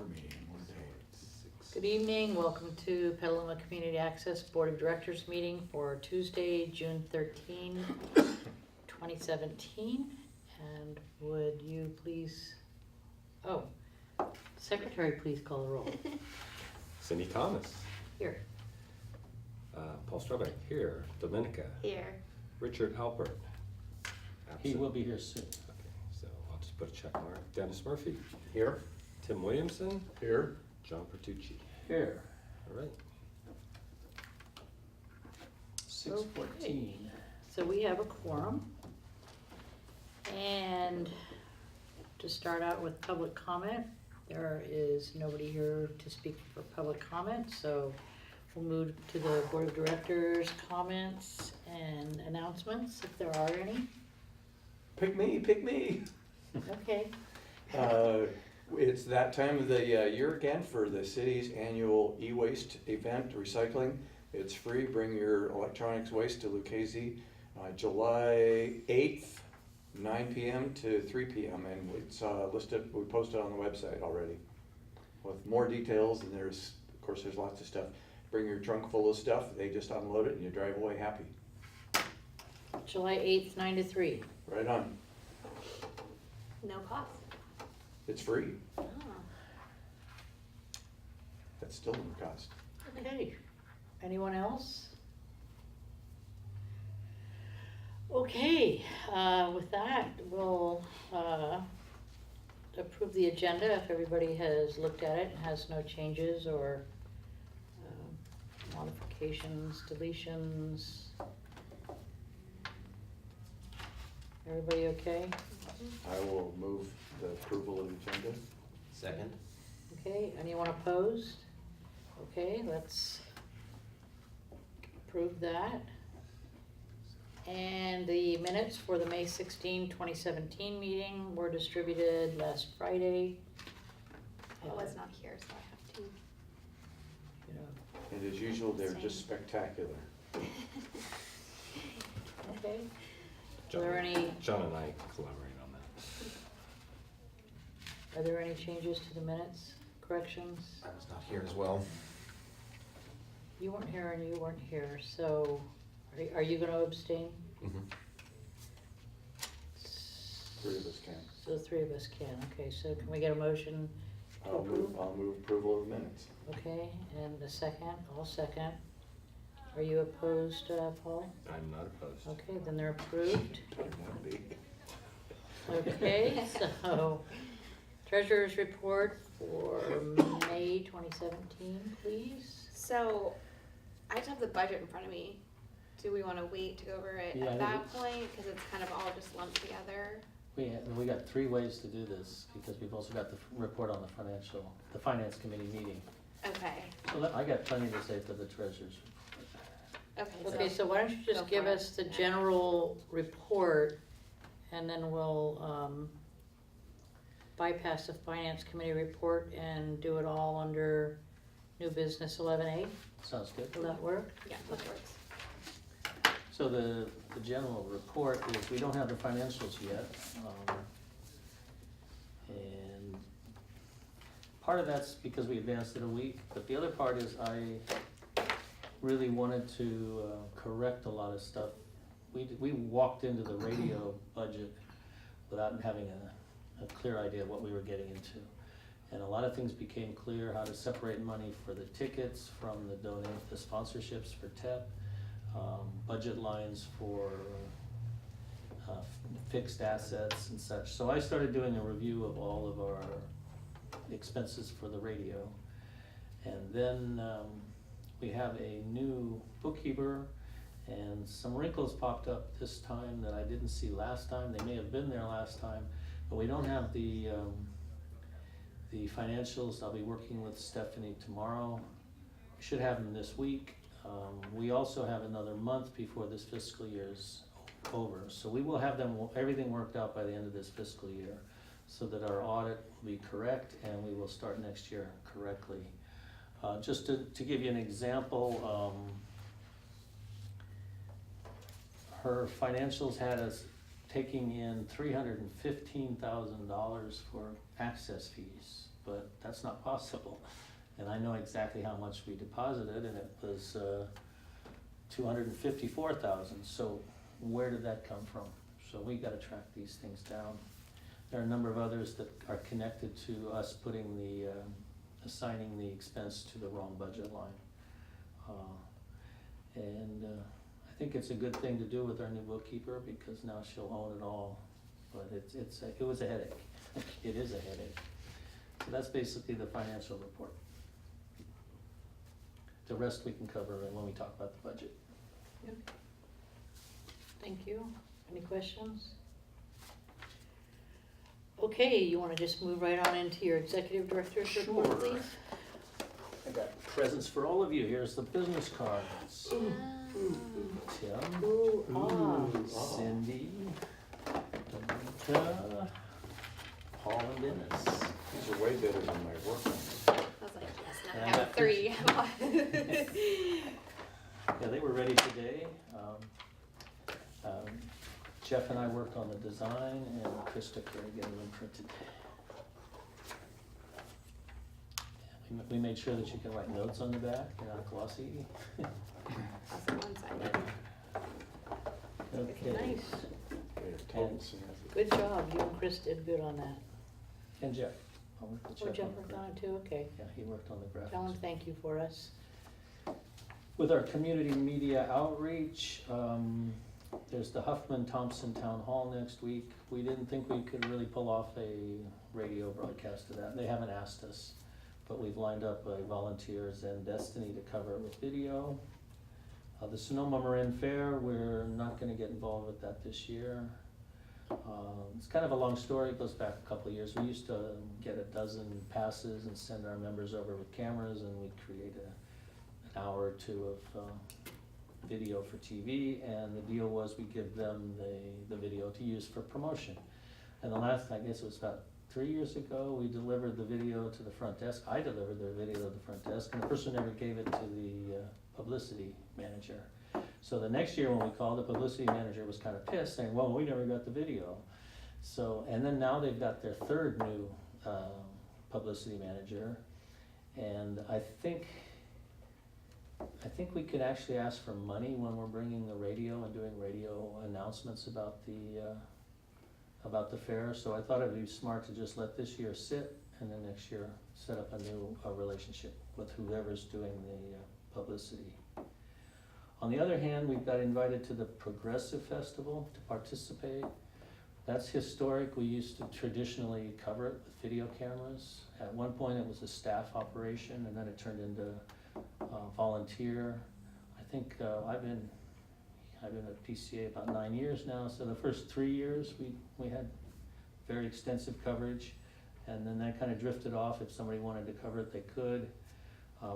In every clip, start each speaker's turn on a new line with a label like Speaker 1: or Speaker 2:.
Speaker 1: meeting. What day?
Speaker 2: Good evening, welcome to Petaluma Community Access Board of Directors meeting for Tuesday, June 13, 2017. And would you please, Secretary, please call the roll.
Speaker 3: Cindy Thomas.
Speaker 2: Here.
Speaker 3: Paul Strobeck here. Dominica.
Speaker 4: Here.
Speaker 3: Richard Alpert.
Speaker 5: He will be here soon.
Speaker 3: Okay, so I'll just put a check mark. Dennis Murphy.
Speaker 1: Here.
Speaker 3: Tim Williamson.
Speaker 1: Here.
Speaker 3: John Pertucci.
Speaker 5: Here,
Speaker 3: All right.
Speaker 5: 6:14.
Speaker 2: So we have a quorum. And to start out with public comment, there is nobody here to speak for public comment, so we'll move to the Board of Directors comments and announcements, if there are any.
Speaker 1: Pick me, pick me.
Speaker 2: Okay.
Speaker 1: It's that time of the year again for the city's annual e-waste event, recycling. It's free. Bring your electronics waste to Lucchese, July 8th, 9 p.m. to 3 p.m. And it's listed, we posted on the website already with more details. And there's lots of stuff. Bring your trunk full of stuff. They just unload it and you drive away happy.
Speaker 2: July 8th, 9 to 3.
Speaker 1: Right on.
Speaker 4: No cost.
Speaker 1: It's free.
Speaker 4: Oh.
Speaker 1: That's still no cost.
Speaker 2: Okay. Anyone else? Okay, with that, we'll approve the agenda if everybody has looked at it and has no changes or modifications, deletions. Everybody okay?
Speaker 1: I will move the approval of the agenda.
Speaker 3: Second.
Speaker 2: Okay, anyone opposed? Okay, let's approve that. And the minutes for the May 16, 2017 meeting were distributed last Friday.
Speaker 4: I was not here, so I have to.
Speaker 2: You know,
Speaker 1: And as usual, they're just spectacular.
Speaker 2: okay. Are there any,
Speaker 3: John and I collaborate on that.
Speaker 2: are there any changes to the minutes, corrections?
Speaker 6: I was not here as well.
Speaker 2: You weren't here and you weren't here, so are you gonna abstain?
Speaker 6: Mm-hmm.
Speaker 1: Three of us can.
Speaker 2: So the three of us can, okay, so can we get a motion to approve?
Speaker 1: I'll move approval of minutes.
Speaker 2: Okay, and a second, I'll second. Are you opposed, Paul?
Speaker 3: I'm not opposed.
Speaker 2: Okay, then they're approved.
Speaker 1: Don't want to be.
Speaker 2: Okay, so treasurer's report for May 2017, please.
Speaker 4: So, I just have the budget in front of me. Do we want to wait to go over it
Speaker 5: Yeah, I
Speaker 4: at
Speaker 5: think
Speaker 4: that point? Because it's kind of all just lumped together.
Speaker 5: We got 3 ways to do this, because we've also got the report on the finance committee meeting.
Speaker 4: Okay.
Speaker 5: So I got plenty to say for the treasurer's.
Speaker 2: Okay, so why don't you
Speaker 4: Go
Speaker 2: just
Speaker 4: for
Speaker 2: give
Speaker 4: it.
Speaker 2: us the general report, and then we'll bypass the finance committee report and do it all under new business 11A.
Speaker 5: Sounds good.
Speaker 2: Will that work?
Speaker 4: Yeah, that works.
Speaker 5: So the general report is, we don't have the financials yet. And part of that's because we advanced it a week, but the other part is I really wanted to correct a lot of stuff. We walked into the radio budget without having a clear idea of what we were getting into. And a lot of things became clear, how to separate money for the tickets from the sponsorships for TEP, budget lines for fixed assets and such. So I started doing a review of all of our expenses for the radio. And then we have a new bookkeeper, and some wrinkles popped up this time that I didn't see last time. They may have been there last time, but we don't have the financials. I'll be working with Stephanie tomorrow. We should have them this week. We also have another month before this fiscal year is over. So we will have everything worked out by the end of this fiscal year, so that our audit will be correct and we will start next year correctly. Just to give you an example, her financials had us taking in $315,000 for access fees, but that's not possible. And I know exactly how much we deposited, and it was, 254,000, so where did that come from? So we gotta track these things down. There are a number of others that are connected to us putting the, assigning the expense to the wrong budget line. I think it's a good thing to do with our new bookkeeper, because now she'll own it all, but it was a headache. It is a headache. So that's basically the financial report. The rest we can cover when we talk about the budget.
Speaker 2: Thank you. Any questions? Okay, you wanna just move right on into your executive director's report,
Speaker 5: Sure.
Speaker 2: please?
Speaker 5: I got presents for all of you. Here's the business cards. Tim,
Speaker 2: Ooh, ah.
Speaker 5: Cindy, Anita, Paul and Dennis.
Speaker 1: These are way better than my work ones.
Speaker 4: I was like, yes, now
Speaker 5: And
Speaker 4: I
Speaker 5: I
Speaker 4: have
Speaker 5: got
Speaker 4: 3.
Speaker 5: Yeah, they were ready today. Jeff and I worked on the design, and Chris took care of getting them printed. Yeah, we made sure that you can write notes on the back, they're not glossy.
Speaker 4: That's the one side.
Speaker 5: Okay.
Speaker 2: Nice.
Speaker 1: They're total snazzy.
Speaker 2: Good job. You and Chris did good on that.
Speaker 5: And Jeff. I worked with
Speaker 2: Oh,
Speaker 5: Jeff
Speaker 2: Jeff
Speaker 5: on the
Speaker 2: worked
Speaker 5: print.
Speaker 2: on it too? Okay.
Speaker 5: Yeah, he worked on the graphics.
Speaker 2: Tell him thank you for us.
Speaker 5: With our community media outreach, there's the Huffman-Thompson Town Hall next week. We didn't think we could really pull off a radio broadcast of that. They haven't asked us, but we've lined up a volunteer, Zen Destiny, to cover it with video. The Sonoma Marin Fair, we're not gonna get involved with that this year. It's kind of a long story, it goes back a couple of years. We used to get a dozen passes and send our members over with cameras, and we'd create an hour or two of video for TV, and the deal was we give them the video to use for promotion. And the last, I guess it was about 3 years ago, we delivered the video to the front desk. I delivered the video to the front desk, and the person never gave it to the publicity manager. So the next year when we called, the publicity manager was kind of pissed, saying, well, we never got the video. So, and then now they've got their third new publicity manager, and I think we could actually ask for money when we're bringing the radio and doing radio announcements about the fair. So I thought it'd be smart to just let this year sit, and then next year set up a new relationship with whoever's doing the publicity. On the other hand, we've got invited to the Progressive Festival to participate. That's historic. We used to traditionally cover it with video cameras. At one point it was a staff operation, and then it turned into volunteer. I think I've been at PCA about 9 years now, so the first 3 years we had very extensive coverage, and then that kind of drifted off. If somebody wanted to cover it, they could.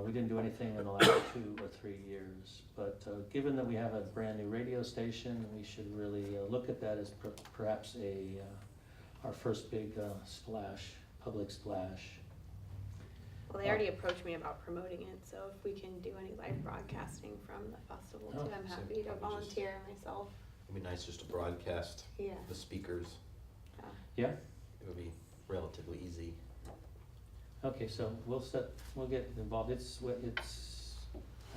Speaker 5: We didn't do anything in the last 2 or 3 years, but given that we have a brand new radio station, we should really look at that as perhaps our first big splash, public splash.
Speaker 4: Well, they already approached me about promoting it, so if we can do any live broadcasting from the festival too, I'm
Speaker 3: so
Speaker 4: happy to
Speaker 3: probably just-
Speaker 4: volunteer myself.
Speaker 3: It'd be nice just to broadcast
Speaker 4: Yeah.
Speaker 3: the speakers.
Speaker 5: Yeah?
Speaker 3: It would be relatively easy.
Speaker 5: Okay, so we'll get involved. I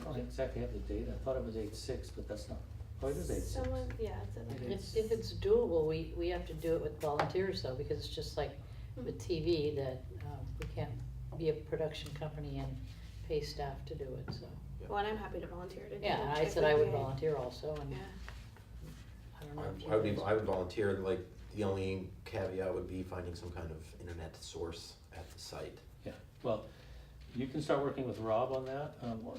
Speaker 5: don't exactly have the date. I thought it was 8/6, but that's not, oh, it is 8/6.
Speaker 4: Someone, yeah, it's in
Speaker 5: It
Speaker 4: there.
Speaker 5: is.
Speaker 2: If it's doable, we have to do it with volunteers though, because it's just like with TV that we can't be a production company and pay staff to do it, so.
Speaker 4: Well, and I'm happy to volunteer to do it.
Speaker 2: Yeah, and I
Speaker 4: if
Speaker 2: said
Speaker 4: we
Speaker 2: I would
Speaker 4: can.
Speaker 2: volunteer also, and
Speaker 4: Yeah.
Speaker 2: I don't know if you guys-
Speaker 3: I would volunteer, like, the only caveat would be finding some kind of internet source at the site.
Speaker 5: Yeah, well, you can start working with Rob on that. Well,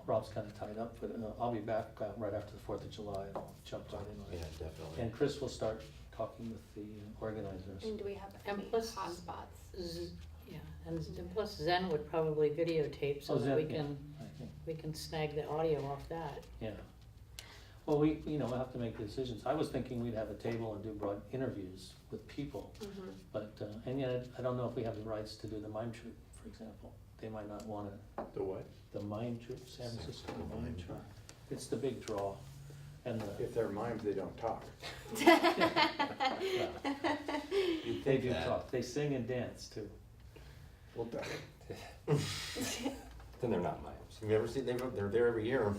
Speaker 5: Rob's kind of tied up, but I'll be back right after the 4th of July, and I'll jump right in on
Speaker 3: Yeah,
Speaker 5: it.
Speaker 3: definitely.
Speaker 5: And Chris will start talking with the organizers.
Speaker 4: And do we have
Speaker 2: And
Speaker 4: any
Speaker 2: plus-
Speaker 4: hotspots?
Speaker 2: Yeah, and plus Zen would probably videotape so
Speaker 5: Oh,
Speaker 2: that
Speaker 5: Zen,
Speaker 2: we
Speaker 5: yeah,
Speaker 2: can,
Speaker 5: I think.
Speaker 2: we can snag the audio off that.
Speaker 5: Yeah. Well, we'll have to make decisions. I was thinking we'd have a table and do broad interviews with people,
Speaker 4: Mm-hmm.
Speaker 5: but, and yet, I don't know if we have the rights to do the mime troupe, for example. They might not want it.
Speaker 1: The what?
Speaker 5: The mime troupe, San Francisco
Speaker 3: Mime
Speaker 5: mime
Speaker 3: troupe.
Speaker 5: troupe. It's the big draw. And
Speaker 1: If they're mimes, they don't talk.
Speaker 5: they do
Speaker 3: that.
Speaker 5: talk. They sing and dance too.
Speaker 6: Well, then they're not mine.
Speaker 3: Have you ever seen, they're there every year.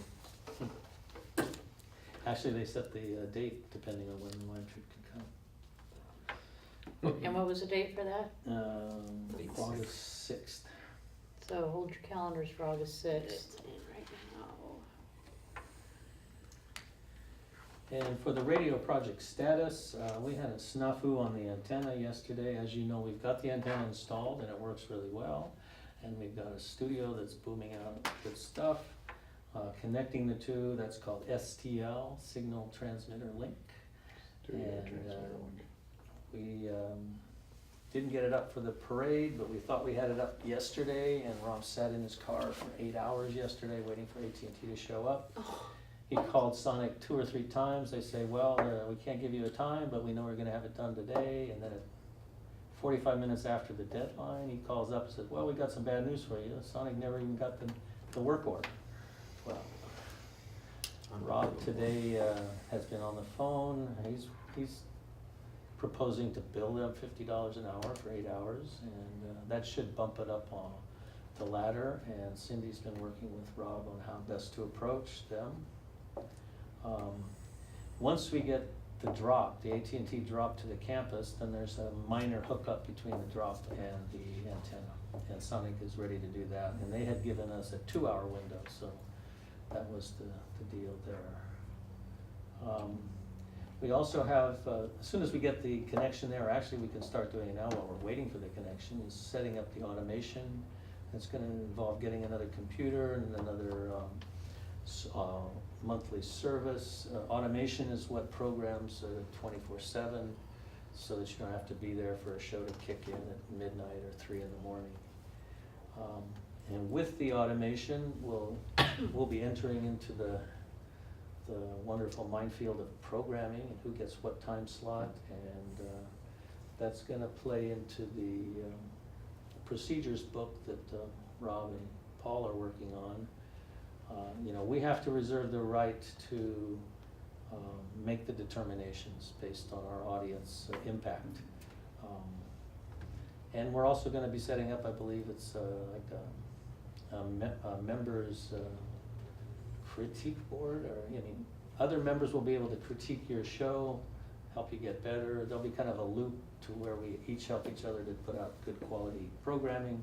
Speaker 5: Actually, they set the date depending on when the wine trip can come.
Speaker 2: And what was the date for that?
Speaker 5: August 6th.
Speaker 2: So hold your calendars for August
Speaker 4: Put
Speaker 2: sixth.
Speaker 4: it in right now.
Speaker 5: And for the radio project status, we had a snafu on the antenna yesterday. As you know, we've got the antenna installed and it works really well. And we've got a studio that's booming out good stuff. Connecting the two, that's called STL, Signal Transmitter Link. We didn't get it up for the parade, but we thought we had it up yesterday, and Rob sat in his car for 8 hours yesterday waiting for AT&T to show up. He called Sonic 2 or 3 times. They say, well, we can't give you a time, but we know we're gonna have it done today. And then at 45 minutes after the deadline, he calls up and says, well, we got some bad news for you. Sonic never even got the work order. Well, Rob today has been on the phone. He's proposing to bill them $50 an hour for 8 hours, and that should bump it up on the ladder. And Cindy's been working with Rob on how best to approach them. Once we get the drop, the AT&T drop to the campus, then there's a minor hookup between the drop and the antenna. And Sonic is ready to do that. And they had given us a 2-hour window, so that was the deal there. We also have, as soon as we get the connection there, actually we can start doing it now while we're waiting for the connection, is setting up the automation. It's gonna involve getting another computer and another monthly service. Automation is what programs 24/7, so that you don't have to be there for a show to kick in at midnight or 3 in the morning. And with the automation, we'll be entering into the wonderful minefield of programming and who gets what time slot, and that's gonna play into the procedures book that Rob and Paul are working on. We have to reserve the right to make the determinations based on our audience impact. And we're also gonna be setting up, I believe it's like a members critique board, or other members will be able to critique your show, help you get better. There'll be kind of a loop to where we each help each other to put out good quality programming.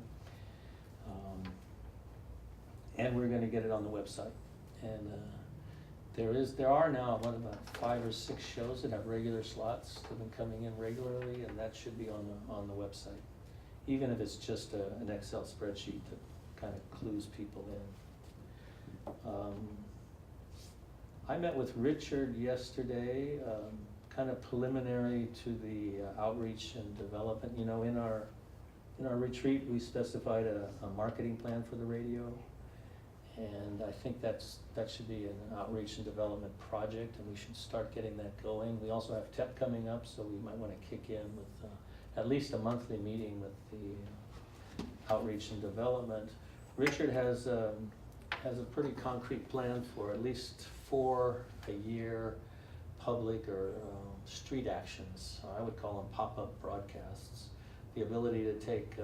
Speaker 5: And we're gonna get it on the website. And there are now about 5 or 6 shows that have regular slots that have been coming in regularly, and that should be on the website. Even if it's just an Excel spreadsheet that kind of clues people in. I met with Richard yesterday, kind of preliminary to the outreach and development. In our retreat, we specified a marketing plan for the radio. And I think that should be an outreach and development project, and we should start getting that going. We also have TEP coming up, so we might want to kick in with at least a monthly meeting with the outreach and development. Richard has a pretty concrete plan for at least 4 a year public or street actions. I would call them pop-up broadcasts. The ability to take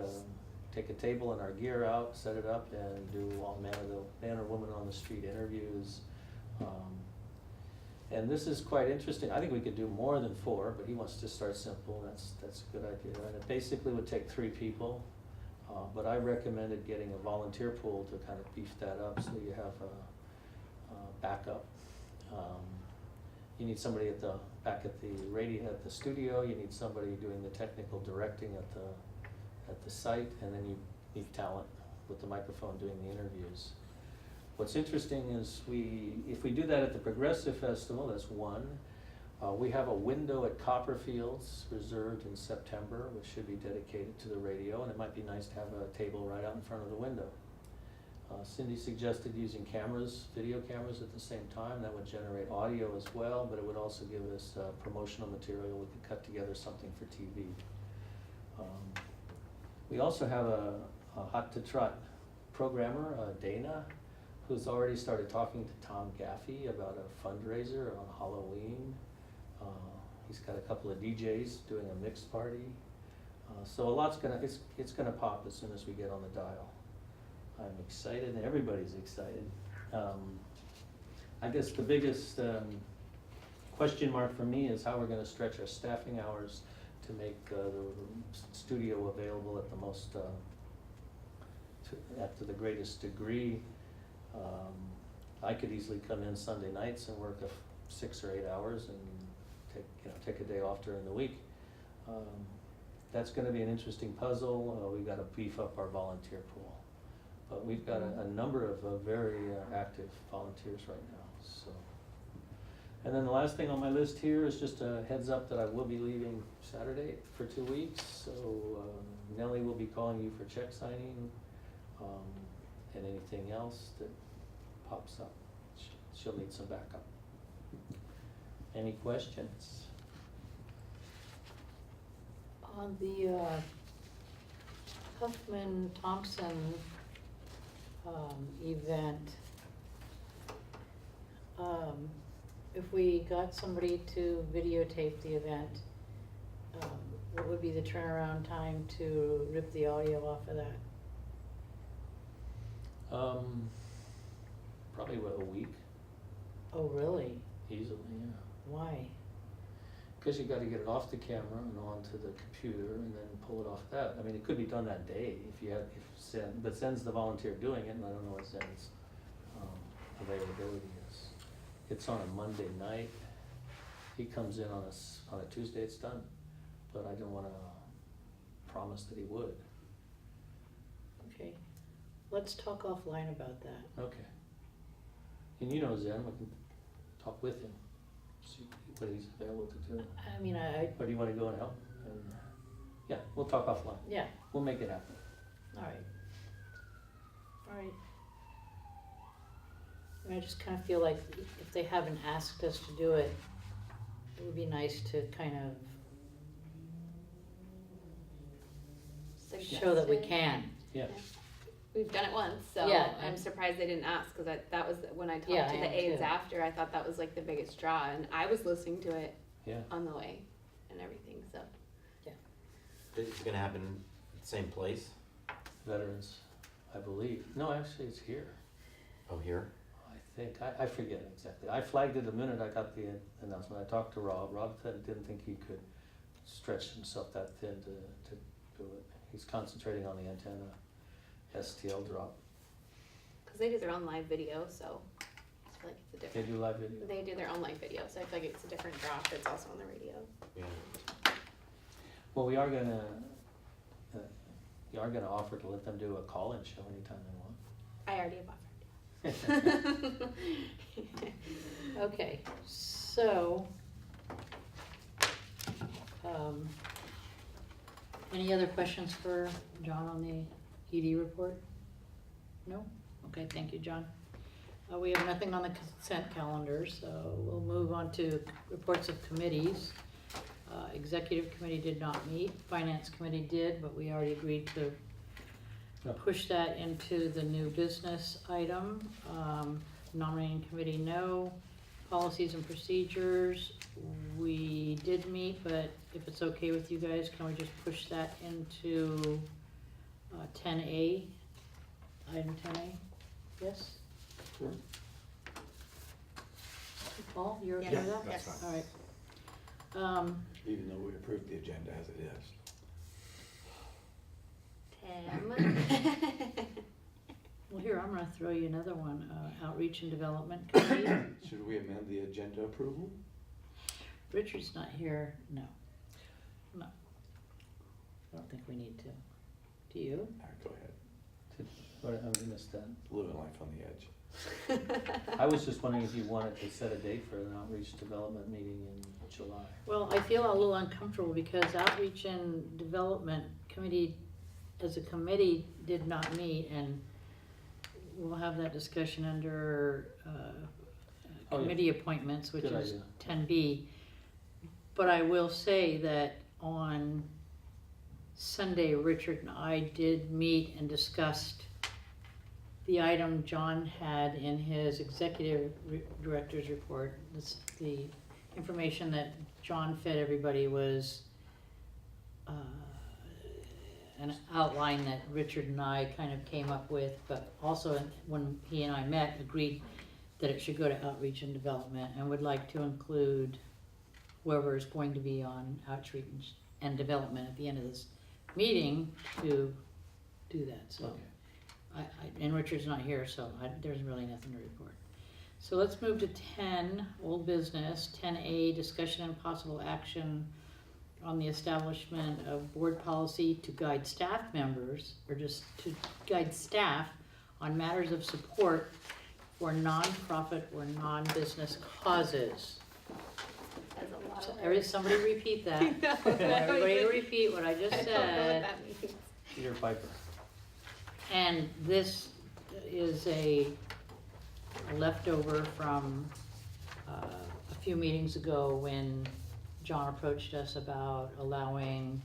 Speaker 5: a table and our gear out, set it up, and do all man or woman on the street interviews. And this is quite interesting. I think we could do more than 4, but he wants to start simple. That's a good idea. And it basically would take 3 people. But I recommended getting a volunteer pool to kind of beef that up, so you have a backup. You need somebody back at the radio, at the studio. You need somebody doing the technical directing at the site, and then you need talent with the microphone doing the interviews. What's interesting is if we do that at the Progressive Festival, that's 1. We have a window at Copperfields reserved in September, which should be dedicated to the radio, and it might be nice to have a table right out in front of the window. Cindy suggested using video cameras at the same time. That would generate audio as well, but it would also give us promotional material. We could cut together something for TV. We also have a hot to trot programmer, Dana, who's already started talking to Tom Gaffey about a fundraiser on Halloween. He's got a couple of DJs doing a mixed party. So a lot's it's gonna pop as soon as we get on the dial. I'm excited, and everybody's excited. I guess the biggest question mark for me is how we're gonna stretch our staffing hours to make the studio available at the most, to the greatest degree. I could easily come in Sunday nights and work 6 or 8 hours and take a day off during the week. That's gonna be an interesting puzzle. We've gotta beef up our volunteer pool. But we've got a number of very active volunteers right now, so. And then the last thing on my list here is just a heads up that I will be leaving Saturday for 2 weeks. So Nellie will be calling you for check signing, and anything else that pops up. She'll need some backup. Any questions?
Speaker 2: On the Huffman-Thompson event, if we got somebody to videotape the event, what would be the turnaround time to rip the audio off of that?
Speaker 5: Probably a week,
Speaker 2: Oh, really?
Speaker 5: easily, yeah.
Speaker 2: Why?
Speaker 5: Because you gotta get it off the camera and onto the computer and then pull it off that. I mean, it could be done that day but Zen's the volunteer doing it, and I don't know what Zen's availability is. It's on a Monday night. He comes in on a Tuesday, it's done, but I don't wanna promise that he would.
Speaker 2: Okay, let's talk offline about that.
Speaker 5: Okay. And you know Zen, we can talk with him, see what he's available to do.
Speaker 2: I mean,
Speaker 5: Or do you wanna go and help? Yeah, we'll talk offline.
Speaker 2: yeah,
Speaker 5: We'll make it happen.
Speaker 2: all right. All right. I mean, I just kind of feel like if they haven't asked us to do it, it would be nice to kind of show that we
Speaker 4: Suggested.
Speaker 2: can.
Speaker 5: Yeah.
Speaker 4: We've done it once, so
Speaker 2: Yeah.
Speaker 4: I'm surprised they didn't ask, cause that was, when I talked
Speaker 2: Yeah,
Speaker 4: to
Speaker 2: I
Speaker 4: the
Speaker 2: am
Speaker 4: aides
Speaker 2: too.
Speaker 4: after, I thought that was like the biggest draw, and I was listening to it
Speaker 5: Yeah.
Speaker 4: on the way and everything, so.
Speaker 3: It's gonna happen at the same place?
Speaker 5: Veterans, I believe. No, actually, it's here.
Speaker 3: Oh, here?
Speaker 5: I think, I forget exactly. I flagged it the minute I got the announcement. I talked to Rob. Rob didn't think he could stretch himself that thin to do it. He's concentrating on the antenna STL drop.
Speaker 4: Cause they do their own live video, so I feel like it's a
Speaker 5: They
Speaker 4: different,
Speaker 5: do live video?
Speaker 4: they do their own live video, so I feel like it's a different drop that's also on the radio.
Speaker 3: Yeah.
Speaker 5: Well, we are gonna offer to let them do a call-in show anytime they
Speaker 4: I already have offered.
Speaker 2: Okay, so, any other questions for John on the ED report? No? Okay, thank you, John. We have nothing on the consent calendar, so we'll move on to reports of committees. Executive committee did not meet, finance committee did, but we already agreed to
Speaker 5: Yeah.
Speaker 2: push that into the new business item. Nominating committee, no. Policies and procedures, we did meet, but if it's okay with you guys, can we just push that into 10A, item 10A? Yes?
Speaker 5: Sure.
Speaker 2: Paul, you're okay
Speaker 4: Yes.
Speaker 2: with that?
Speaker 4: That's
Speaker 1: fine.
Speaker 2: All right.
Speaker 1: Even though we approved the agenda as it is.
Speaker 4: Tim.
Speaker 2: Well, here, I'm gonna throw you another one, outreach and development committee.
Speaker 1: Should we amend the agenda approval?
Speaker 2: Richard's not here, no. No. I don't think we need to. Do you?
Speaker 1: All right, go ahead.
Speaker 5: I missed that.
Speaker 1: Living life on the edge.
Speaker 5: I was just wondering if you wanted to set a date for an outreach development meeting in July.
Speaker 2: Well, I feel a little uncomfortable because outreach and development committee, as a committee, did not meet, and we'll have that discussion under
Speaker 5: Oh, yeah.
Speaker 2: committee appointments, which
Speaker 5: Good
Speaker 2: is
Speaker 5: idea.
Speaker 2: 10B. But I will say that on Sunday, Richard and I did meet and discussed the item John had in his executive director's report. The information that John fed everybody was an outline that Richard and I kind of came up with, but also when he and I met, agreed that it should go to outreach and development, and would like to include whoever is going to be on outreach and development at the end of this meeting to do that, so.
Speaker 5: Okay.
Speaker 2: And Richard's not here, so there's really nothing to report. So let's move to 10, old business. 10A, discussion and possible action on the establishment of board policy to guide staff members, or just to guide staff on matters of support for nonprofit or non-business causes.
Speaker 4: That's a lot
Speaker 2: So
Speaker 4: of words.
Speaker 2: somebody repeat that.
Speaker 4: I know.
Speaker 2: I want everybody to repeat what I just
Speaker 4: I don't know
Speaker 2: said.
Speaker 4: what that means.
Speaker 5: Peter Piper.
Speaker 2: And this is a leftover from a few meetings ago when John approached us about allowing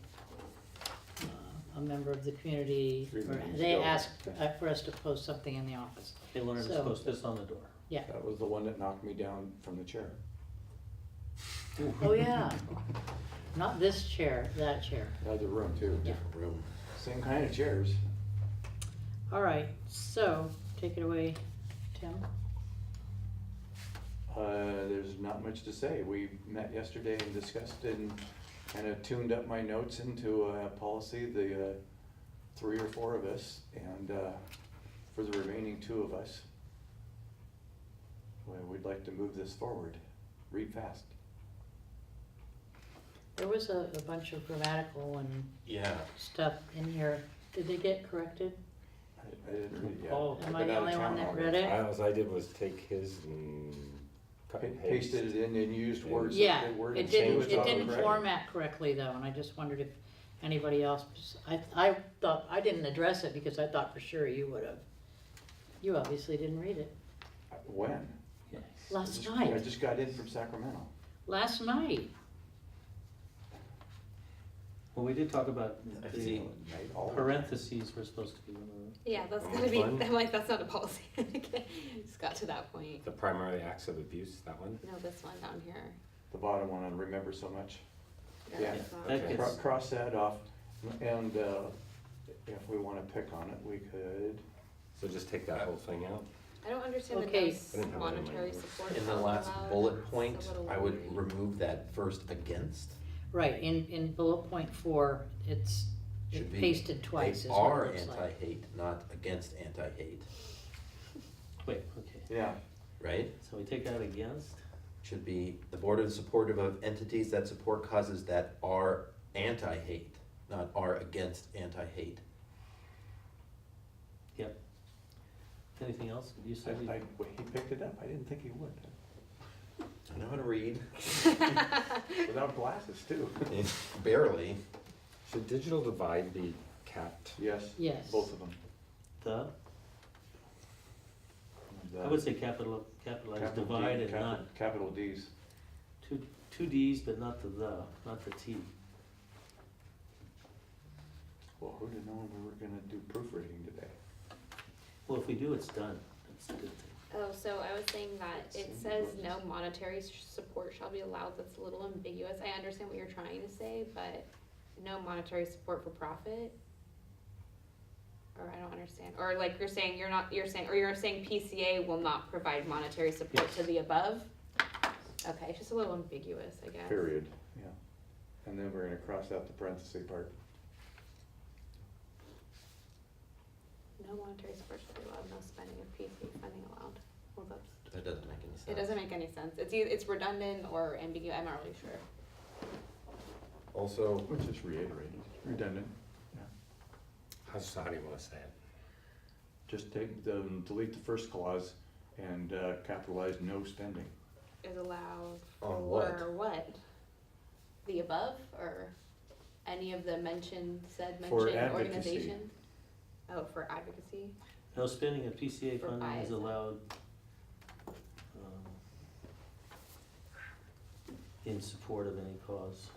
Speaker 2: a member of the community,
Speaker 1: 3
Speaker 2: or
Speaker 1: meetings
Speaker 2: they
Speaker 1: ago.
Speaker 2: asked for us to post something in the office.
Speaker 5: They learned to
Speaker 2: So-
Speaker 5: post this on the door.
Speaker 2: Yeah.
Speaker 1: That was the one that knocked me down from the chair.
Speaker 2: Oh, yeah. Not this chair, that chair.
Speaker 1: The other room too.
Speaker 2: Yeah.
Speaker 3: Different room.
Speaker 1: Same kind of chairs.
Speaker 2: All right, so take it away, Tim.
Speaker 1: There's not much to say. We met yesterday and discussed and kind of tuned up my notes into a policy, the 3 or 4 of us, and for the remaining 2 of us, well, we'd like to move this forward. Read fast.
Speaker 2: There was a bunch of grammatical and
Speaker 3: Yeah,
Speaker 2: stuff in here. Did they get corrected?
Speaker 1: I didn't read it yet.
Speaker 5: Oh.
Speaker 2: Am
Speaker 1: I've
Speaker 2: I
Speaker 1: been
Speaker 2: the
Speaker 1: out of
Speaker 2: only one
Speaker 1: town
Speaker 2: that
Speaker 1: all
Speaker 2: read
Speaker 1: day.
Speaker 2: it?
Speaker 6: All I did was take his and cut and paste.
Speaker 1: Pasted it in and used words.
Speaker 2: Yeah,
Speaker 1: that they were
Speaker 2: it
Speaker 1: saying
Speaker 2: didn't,
Speaker 1: was
Speaker 2: it
Speaker 1: not
Speaker 2: didn't
Speaker 1: correct.
Speaker 2: format correctly though, and I just wondered if anybody else, I thought, I didn't address it because I thought for sure you would have. You obviously didn't read it.
Speaker 1: When?
Speaker 5: Yes.
Speaker 2: Last
Speaker 1: I
Speaker 2: night,
Speaker 1: just got in from Sacramento.
Speaker 2: last night.
Speaker 5: Well, we did talk about
Speaker 3: I've
Speaker 5: the
Speaker 3: seen
Speaker 1: All of it.
Speaker 5: parentheses were supposed to be removed.
Speaker 4: Yeah, that's
Speaker 6: Oh,
Speaker 4: gonna be,
Speaker 6: fun.
Speaker 4: I'm like, that's not a policy. Just got to that point.
Speaker 6: The primary acts of abuse, that one?
Speaker 4: No, this one down here.
Speaker 1: The bottom one on remember so much. Yeah.
Speaker 4: that's not-
Speaker 5: That
Speaker 6: Okay.
Speaker 5: gets-
Speaker 1: Cross that off, and if we want to pick on it, we could.
Speaker 6: So just take that whole thing out?
Speaker 4: I don't understand the
Speaker 2: Okay.
Speaker 4: no
Speaker 6: I didn't have that in my
Speaker 4: monetary
Speaker 6: notes.
Speaker 4: support.
Speaker 3: in the
Speaker 4: not
Speaker 3: last
Speaker 4: allowed.
Speaker 3: bullet
Speaker 4: It's a
Speaker 3: point,
Speaker 4: little
Speaker 3: I would
Speaker 4: wordy.
Speaker 3: remove that first against.
Speaker 2: Right, in bullet point 4, it's
Speaker 3: Should be,
Speaker 2: pasted twice
Speaker 3: They
Speaker 2: is what
Speaker 3: are
Speaker 2: it looks like.
Speaker 3: anti-hate, not against anti-hate,
Speaker 5: Wait, okay.
Speaker 1: Yeah,
Speaker 3: right?
Speaker 5: So we take out against?
Speaker 3: Should be, the board is supportive of entities that support causes that are anti-hate, not are against anti-hate.
Speaker 5: Yep. Anything else? You said we-
Speaker 1: well, he picked it up. I didn't think he would.
Speaker 3: I know how to read,
Speaker 1: Without glasses too.
Speaker 3: barely.
Speaker 6: Should digital divide be capped?
Speaker 1: Yes.
Speaker 2: Yes.
Speaker 1: Both of them.
Speaker 5: I would say capitalize
Speaker 1: Capital
Speaker 5: divide
Speaker 1: D,
Speaker 5: and not,
Speaker 1: Capital Ds.
Speaker 5: two Ds, but not not the T.
Speaker 1: Well, who'd have known we were gonna do proofreading today?
Speaker 5: Well, if we do, it's done. That's a good thing.
Speaker 4: Oh, so I was saying that it says no monetary support shall be allowed, that's a little ambiguous, I understand what you're trying to say, but no monetary support for profit? Or I don't understand, or like you're saying, you're saying PCA will not provide monetary support to
Speaker 5: Yes.
Speaker 4: the above? Okay, it's just a little ambiguous, I guess.
Speaker 1: Period, yeah. And then we're gonna cross out the parenthesis part.
Speaker 4: No monetary support shall be allowed, no spending of PCA funding allowed. Well, that's,
Speaker 3: That doesn't make any sense.
Speaker 4: it doesn't make any sense, it's either, it's redundant or ambiguous, I'm not really sure.
Speaker 3: Also,
Speaker 1: Which is reiterated, redundant.
Speaker 6: How do you wanna say it?
Speaker 1: Just delete the first clause and capitalize no spending.
Speaker 4: Is allowed
Speaker 3: On
Speaker 4: for what? The above, or any of the
Speaker 1: For
Speaker 4: mentioned
Speaker 1: advocacy.
Speaker 4: organizations? Oh, for advocacy?
Speaker 5: No spending of PCA
Speaker 4: For
Speaker 5: funding is
Speaker 4: bias.
Speaker 5: allowed in support of any cause.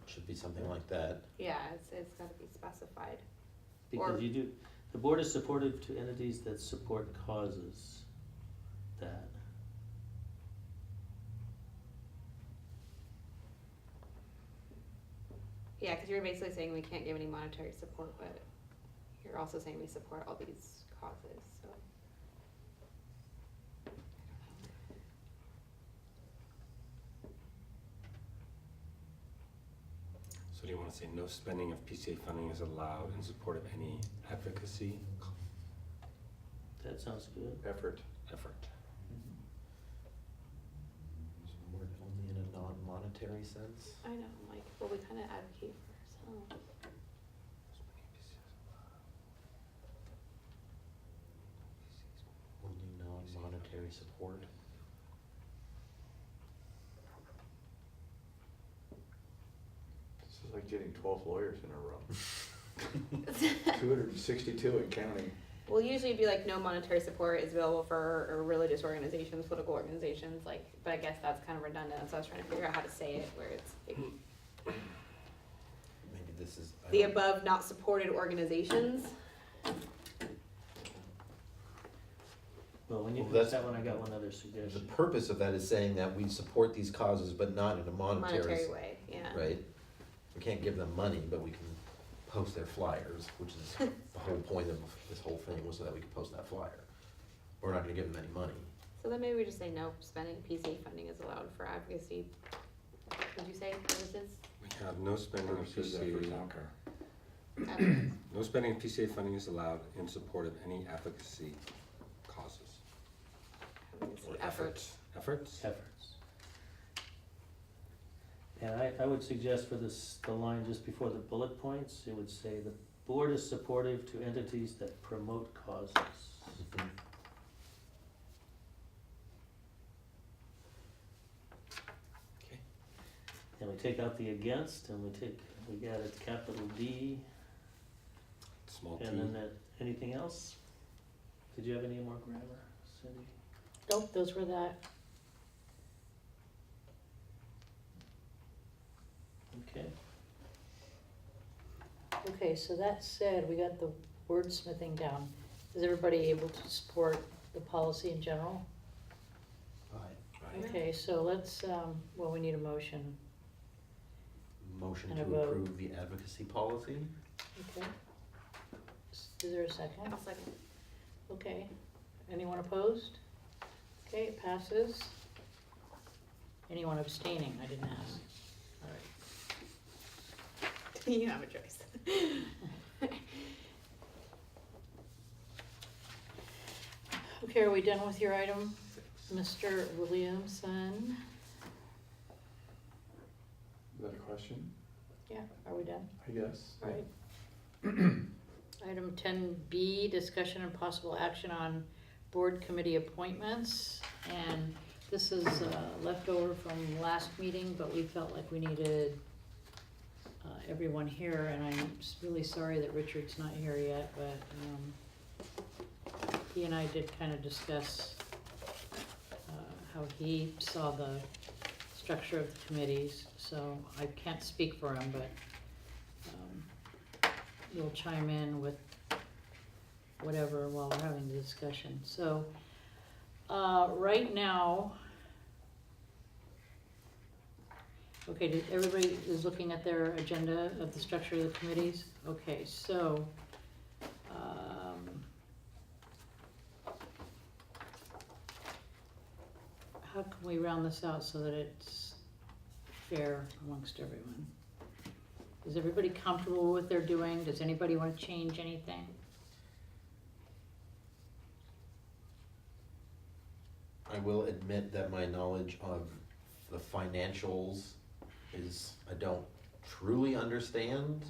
Speaker 3: should be something like that.
Speaker 4: Yeah, it's gotta be specified. Or-
Speaker 5: Because you do, the board is supportive to entities that support causes that.
Speaker 4: Yeah, cause you're basically saying we can't give any monetary support, but you're also saying we support all these causes, so.
Speaker 6: So do you wanna say no spending of PCA funding is allowed in support of any advocacy
Speaker 5: That sounds good.
Speaker 1: Effort.
Speaker 6: effort?
Speaker 3: Support only in a non-monetary sense?
Speaker 4: I know, I'm like, well, we kinda advocate for ourselves.
Speaker 3: Only non-monetary support?
Speaker 1: This is like getting 12 lawyers in a row. 262 and counting.
Speaker 4: Well, usually it'd be like no monetary support is available for or religious organizations, political organizations, like, but I guess that's kind of redundant, so I was trying to figure out how to say it where it's
Speaker 3: Maybe this is. I
Speaker 4: the
Speaker 3: don't-
Speaker 4: above not supported organizations.
Speaker 5: Well, when you
Speaker 3: Well,
Speaker 5: finish
Speaker 3: that's-
Speaker 5: that one, I got one other
Speaker 3: The
Speaker 5: suggestion.
Speaker 3: purpose of that is saying that we support these causes, but not in a
Speaker 4: Monetary way, yeah.
Speaker 3: right? We can't give them money, but we can post their flyers, which is the whole point of this whole thing, was so that we could post that flyer. We're not gonna give them any money.
Speaker 4: So then maybe we just say no spending PCA funding is allowed for advocacy. Would you say services?
Speaker 6: We have no spending of
Speaker 1: Versus effort
Speaker 6: PCA,
Speaker 1: now.
Speaker 6: no spending of PCA funding is allowed in support of any advocacy causes.
Speaker 4: Advocacy
Speaker 6: Or
Speaker 4: efforts.
Speaker 6: Efforts?
Speaker 5: Efforts. And I would suggest for this, the line just before the bullet points, it would say the board is supportive to entities that promote causes.
Speaker 3: Okay.
Speaker 5: And we take out the against, and we added capital D,
Speaker 6: Small t.
Speaker 5: and then that, anything else? Did you have any more grammar, Cindy?
Speaker 2: Nope, those were that.
Speaker 5: Okay,
Speaker 2: Okay, so that said, we got the wordsmithing down. Is everybody able to support the policy in general?
Speaker 3: Aye.
Speaker 4: Yeah.
Speaker 2: Okay, so let's, well, we need a motion.
Speaker 3: Motion
Speaker 2: And
Speaker 3: to
Speaker 2: a vote.
Speaker 3: approve the advocacy policy?
Speaker 2: Okay. Is there a second?
Speaker 4: I'll second.
Speaker 2: Okay. Anyone opposed? Okay, it passes. Anyone abstaining? I didn't ask. All right.
Speaker 4: You have a choice.
Speaker 2: Okay, are we done with your item, Mr. Williamson?
Speaker 1: Is that a question?
Speaker 2: Yeah, are we done?
Speaker 1: I guess.
Speaker 2: All right. Item 10B, discussion and possible action on board committee appointments. And this is leftover from last meeting, but we felt like we needed everyone here. And I'm really sorry that Richard's not here yet, but he and I did kind of discuss how he saw the structure of the committees. So I can't speak for him, but you'll chime in with whatever while we're having the discussion. So, right now, okay, did everybody is looking at their agenda of the structure of the committees? Okay, so, how can we round this out so that it's fair amongst everyone? Is everybody comfortable with what they're doing? Does anybody want to change anything?
Speaker 3: I will admit that my knowledge of the financials is, I don't truly understand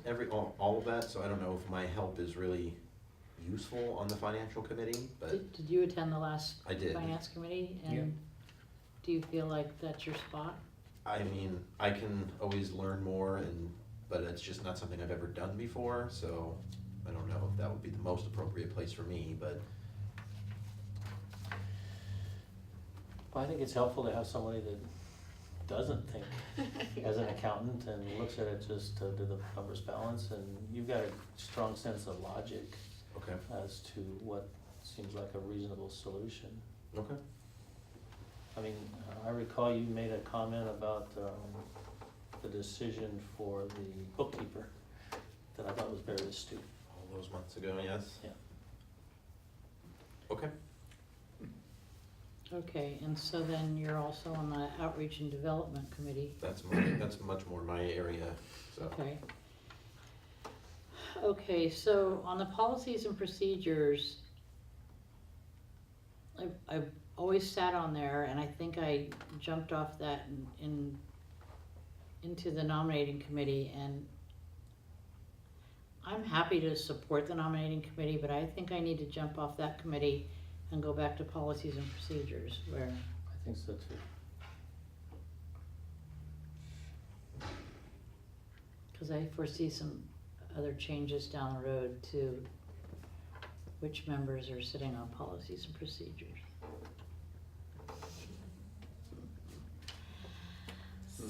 Speaker 3: all of that, so I don't know if my help is really useful on the financial committee, but
Speaker 2: Did you attend the last
Speaker 3: I did.
Speaker 2: finance committee?
Speaker 5: Yeah.
Speaker 2: And do you feel like that's your spot?
Speaker 3: I mean, I can always learn more but it's just not something I've ever done before, so I don't know if that would be the most appropriate place for me, but
Speaker 5: well, I think it's helpful to have somebody that doesn't think as an accountant and looks at it just to do the numbers balance, and you've got a strong sense of logic
Speaker 3: okay,
Speaker 5: as to what seems like a reasonable solution.
Speaker 3: okay.
Speaker 5: I mean, I recall you made a comment about the decision for the bookkeeper that I thought was very astute.
Speaker 3: All those months ago, yes?
Speaker 5: Yeah.
Speaker 3: Okay.
Speaker 2: Okay, and so then you're also on the Outreach and Development Committee.
Speaker 3: That's much more my area, so.
Speaker 2: Okay. Okay, so on the policies and procedures, I've always sat on there, and I think I jumped off that into the nominating committee, and I'm happy to support the nominating committee, but I think I need to jump off that committee and go back to policies and procedures, where,
Speaker 5: I think so too.
Speaker 2: because I foresee some other changes down the road to which members are sitting on policies and procedures.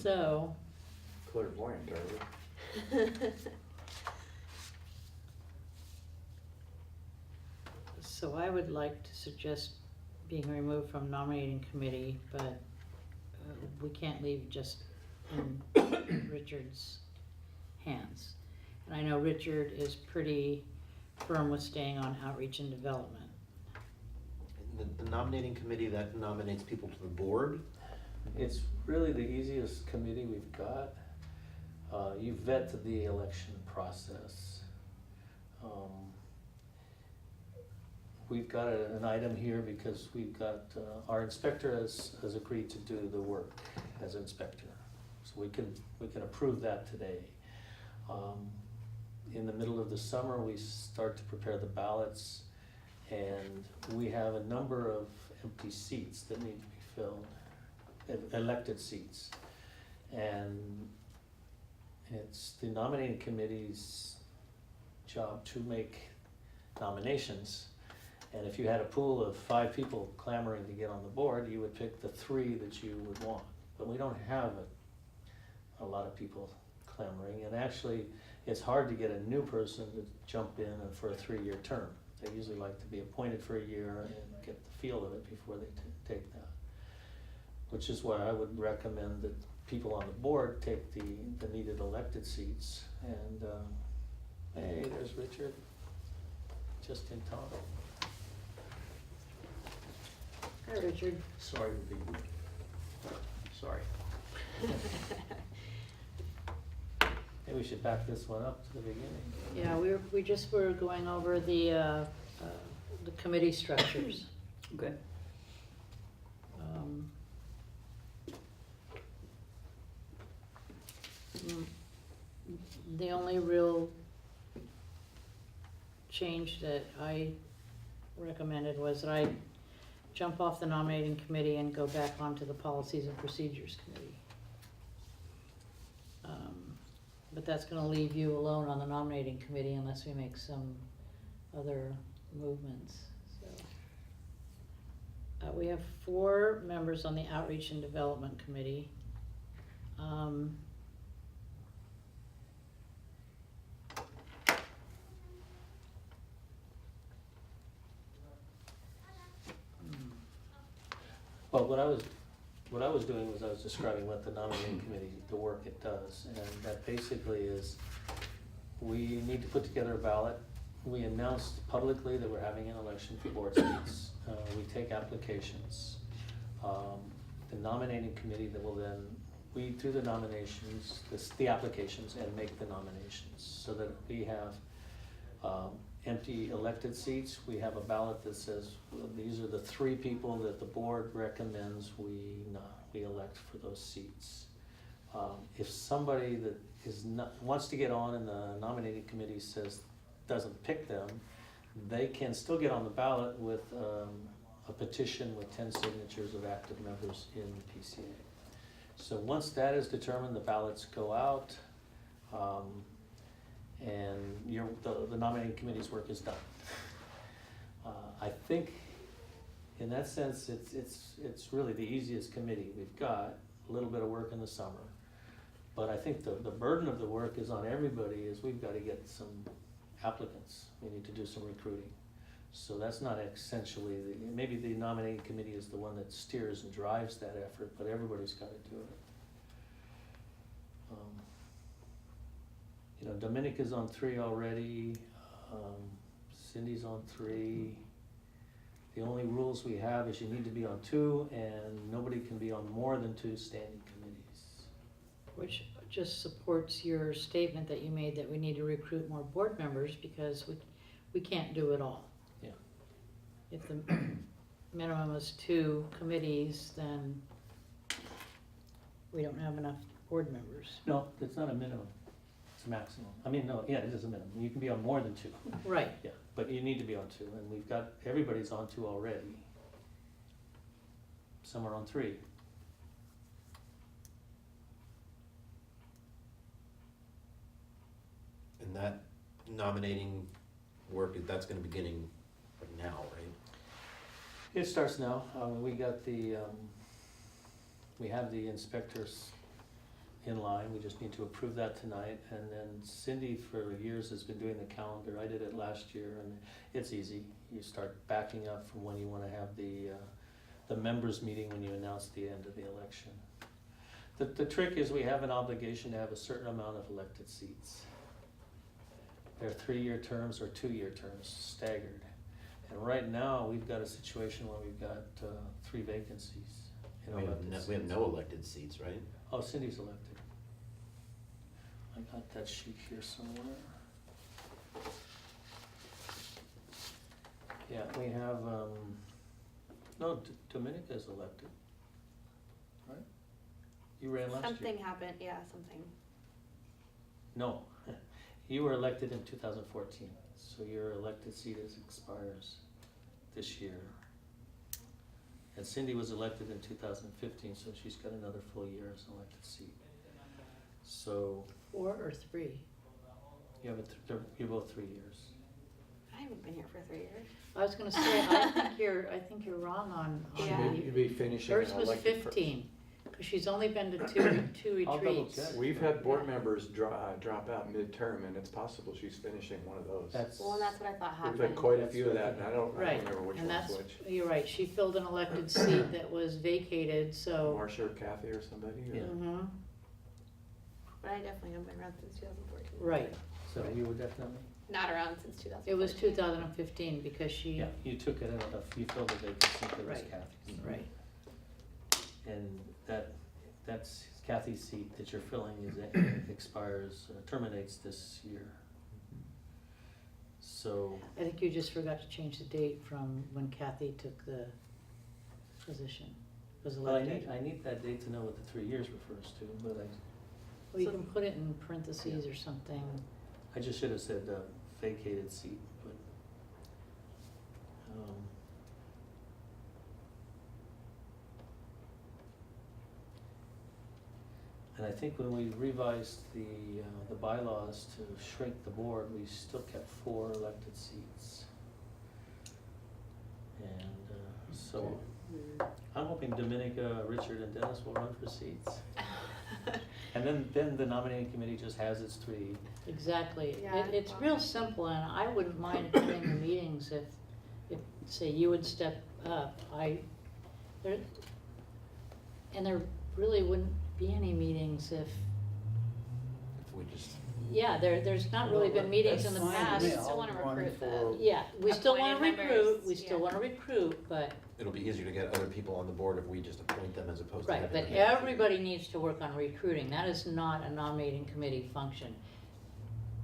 Speaker 2: So,
Speaker 1: Clairvoyant, are we?
Speaker 2: so I would like to suggest being removed from nominating committee, but we can't leave just in Richard's hands. And I know Richard is pretty firm with staying on outreach and development.
Speaker 3: The nominating committee that nominates people to the board,
Speaker 5: It's really the easiest committee we've got. You vet the election process. We've got an item here because we've got, our inspector has agreed to do the work as inspector. So we can approve that today. In the middle of the summer, we start to prepare the ballots, and we have a number of empty seats that need to be filled, elected seats. And it's the nominating committee's job to make nominations. And if you had a pool of 5 people clamoring to get on the board, you would pick the 3 that you would want. But we don't have a lot of people clamoring, and actually, it's hard to get a new person to jump in for a 3-year term. They usually like to be appointed for a year and get the feel of it before they take that. Which is why I would recommend that people on the board take the needed elected seats. And, hey, there's Richard, just in time.
Speaker 2: Hi, Richard.
Speaker 5: Sorry to be, sorry. Maybe we should back this one up to the beginning.
Speaker 2: Yeah, we just were going over the committee structures.
Speaker 5: Okay.
Speaker 2: The only real change that I recommended was that I jump off the nominating committee and go back onto the policies and procedures committee. But that's gonna leave you alone on the nominating committee unless we make some other movements, so. We have 4 members on the outreach and development committee.
Speaker 5: Well, what I was doing was I was describing what the nominating committee, the work it does, and that basically is, we need to put together a ballot. We announced publicly that we're having an election for board seats. We take applications. The nominating committee that will then weed through the nominations, the applications, and make the nominations, so that we have empty elected seats. We have a ballot that says, well, these are the 3 people that the board recommends we elect for those seats. If somebody that wants to get on and the nominating committee doesn't pick them, they can still get on the ballot with a petition with 10 signatures of active members in the PCA. So once that is determined, the ballots go out, and the nominating committee's work is done. I think, in that sense, it's really the easiest committee we've got. A little bit of work in the summer, but I think the burden of the work is on everybody. Is we've got to get some applicants. We need to do some recruiting. So that's not essentially maybe the nominating committee is the one that steers and drives that effort, but everybody's got to do it. Dominica's on 3 already, Cindy's on 3. The only rules we have is you need to be on 2, and nobody can be on more than 2 standing committees.
Speaker 2: Which just supports your statement that you made that we need to recruit more board members because we can't do it all.
Speaker 5: Yeah.
Speaker 2: If the minimum is 2 committees, then we don't have enough board members.
Speaker 5: No, it's not a minimum, it's a maximum. I mean, no, yeah, it is a minimum. You can be on more than 2.
Speaker 2: Right.
Speaker 5: Yeah, but you need to be on 2, and we've got, everybody's on 2 already. Some are on 3.
Speaker 3: And that nominating work, that's gonna be beginning like now, right?
Speaker 5: It starts now. We got the, we have the inspectors in line. We just need to approve that tonight. And then Cindy for years has been doing the calendar. I did it last year, and it's easy. You start backing up from when you wanna have the members meeting when you announce the end of the election. The trick is we have an obligation to have a certain amount of elected seats. They're 3-year terms or 2-year terms, staggered. And right now, we've got a situation where we've got 3 vacancies in
Speaker 3: We have
Speaker 5: elected
Speaker 3: no,
Speaker 5: seats.
Speaker 3: we have no elected seats, right?
Speaker 5: Oh, Cindy's elected. I got that sheet here somewhere. Yeah, we have, no, Dominica's elected. Right? You ran last year.
Speaker 4: Something happened, yeah, something.
Speaker 5: No, you were elected in 2014, so your elected seat expires this year. And Cindy was elected in 2015, so she's got another full year as an elected seat. So
Speaker 2: 4 or 3?
Speaker 5: you have you're both 3 years.
Speaker 4: I haven't been here for 3 years.
Speaker 2: I was gonna say, I think you're wrong on
Speaker 4: Yeah.
Speaker 1: You'd be finishing
Speaker 2: hers
Speaker 1: an
Speaker 2: was
Speaker 1: elected first.
Speaker 2: 15, cause she's only been to two
Speaker 5: I'll double
Speaker 2: retreats.
Speaker 5: check.
Speaker 1: We've had board members drop out midterm, and it's possible she's finishing one of those.
Speaker 5: That's,
Speaker 4: Well, and that's what I thought
Speaker 1: We've
Speaker 4: happened.
Speaker 1: had quite a
Speaker 5: That's
Speaker 1: few of
Speaker 5: right.
Speaker 1: that, and I don't
Speaker 2: Right,
Speaker 1: remember which
Speaker 2: and
Speaker 1: one's
Speaker 2: that's,
Speaker 1: which.
Speaker 2: you're right, she filled an elected seat that was vacated, so.
Speaker 1: Marcia or Kathy or somebody? Or-
Speaker 5: Yeah.
Speaker 2: Mhm.
Speaker 4: But I definitely haven't been around since 2014.
Speaker 2: Right,
Speaker 5: so you were definitely,
Speaker 4: Not around since 2014.
Speaker 2: it was 2015 because she,
Speaker 5: yeah, you took it, you filled the vacancy that was
Speaker 2: Right.
Speaker 5: Kathy's.
Speaker 2: right,
Speaker 5: And that's Kathy's seat that you're filling expires, terminates this year. So,
Speaker 2: I think you just forgot to change the date from when Kathy took the position, was
Speaker 5: well,
Speaker 2: elected.
Speaker 5: I need that date to know what the 3 years refers to, but
Speaker 2: Well, you can put it in parentheses or something.
Speaker 5: I just should have said vacated seat, but, and I think when we revised the bylaws to shrink the board, we still kept 4 elected seats. And, so, I'm hoping Dominica, Richard, and Dennis will run for seats. And then the nominating committee just has its 3.
Speaker 2: Exactly.
Speaker 4: Yeah,
Speaker 2: It's
Speaker 4: well-
Speaker 2: real simple, and I wouldn't mind attending the meetings if, say, you would step up. There really wouldn't be any meetings if,
Speaker 3: If we just,
Speaker 2: there's not really been meetings in the
Speaker 7: That's fine
Speaker 2: past.
Speaker 7: with
Speaker 4: We
Speaker 7: me.
Speaker 4: still wanna
Speaker 7: I'll run
Speaker 4: recruit
Speaker 7: for-
Speaker 4: them.
Speaker 2: Yeah, we still wanna
Speaker 4: Appointed
Speaker 2: recruit,
Speaker 4: members,
Speaker 2: we still
Speaker 4: yeah.
Speaker 2: wanna recruit, but,
Speaker 3: it'll be easier to get other people on the board if we just appoint them as opposed to
Speaker 2: right,
Speaker 3: having.
Speaker 2: but
Speaker 3: them have to-
Speaker 2: everybody needs to work on recruiting. That is not a nominating committee function.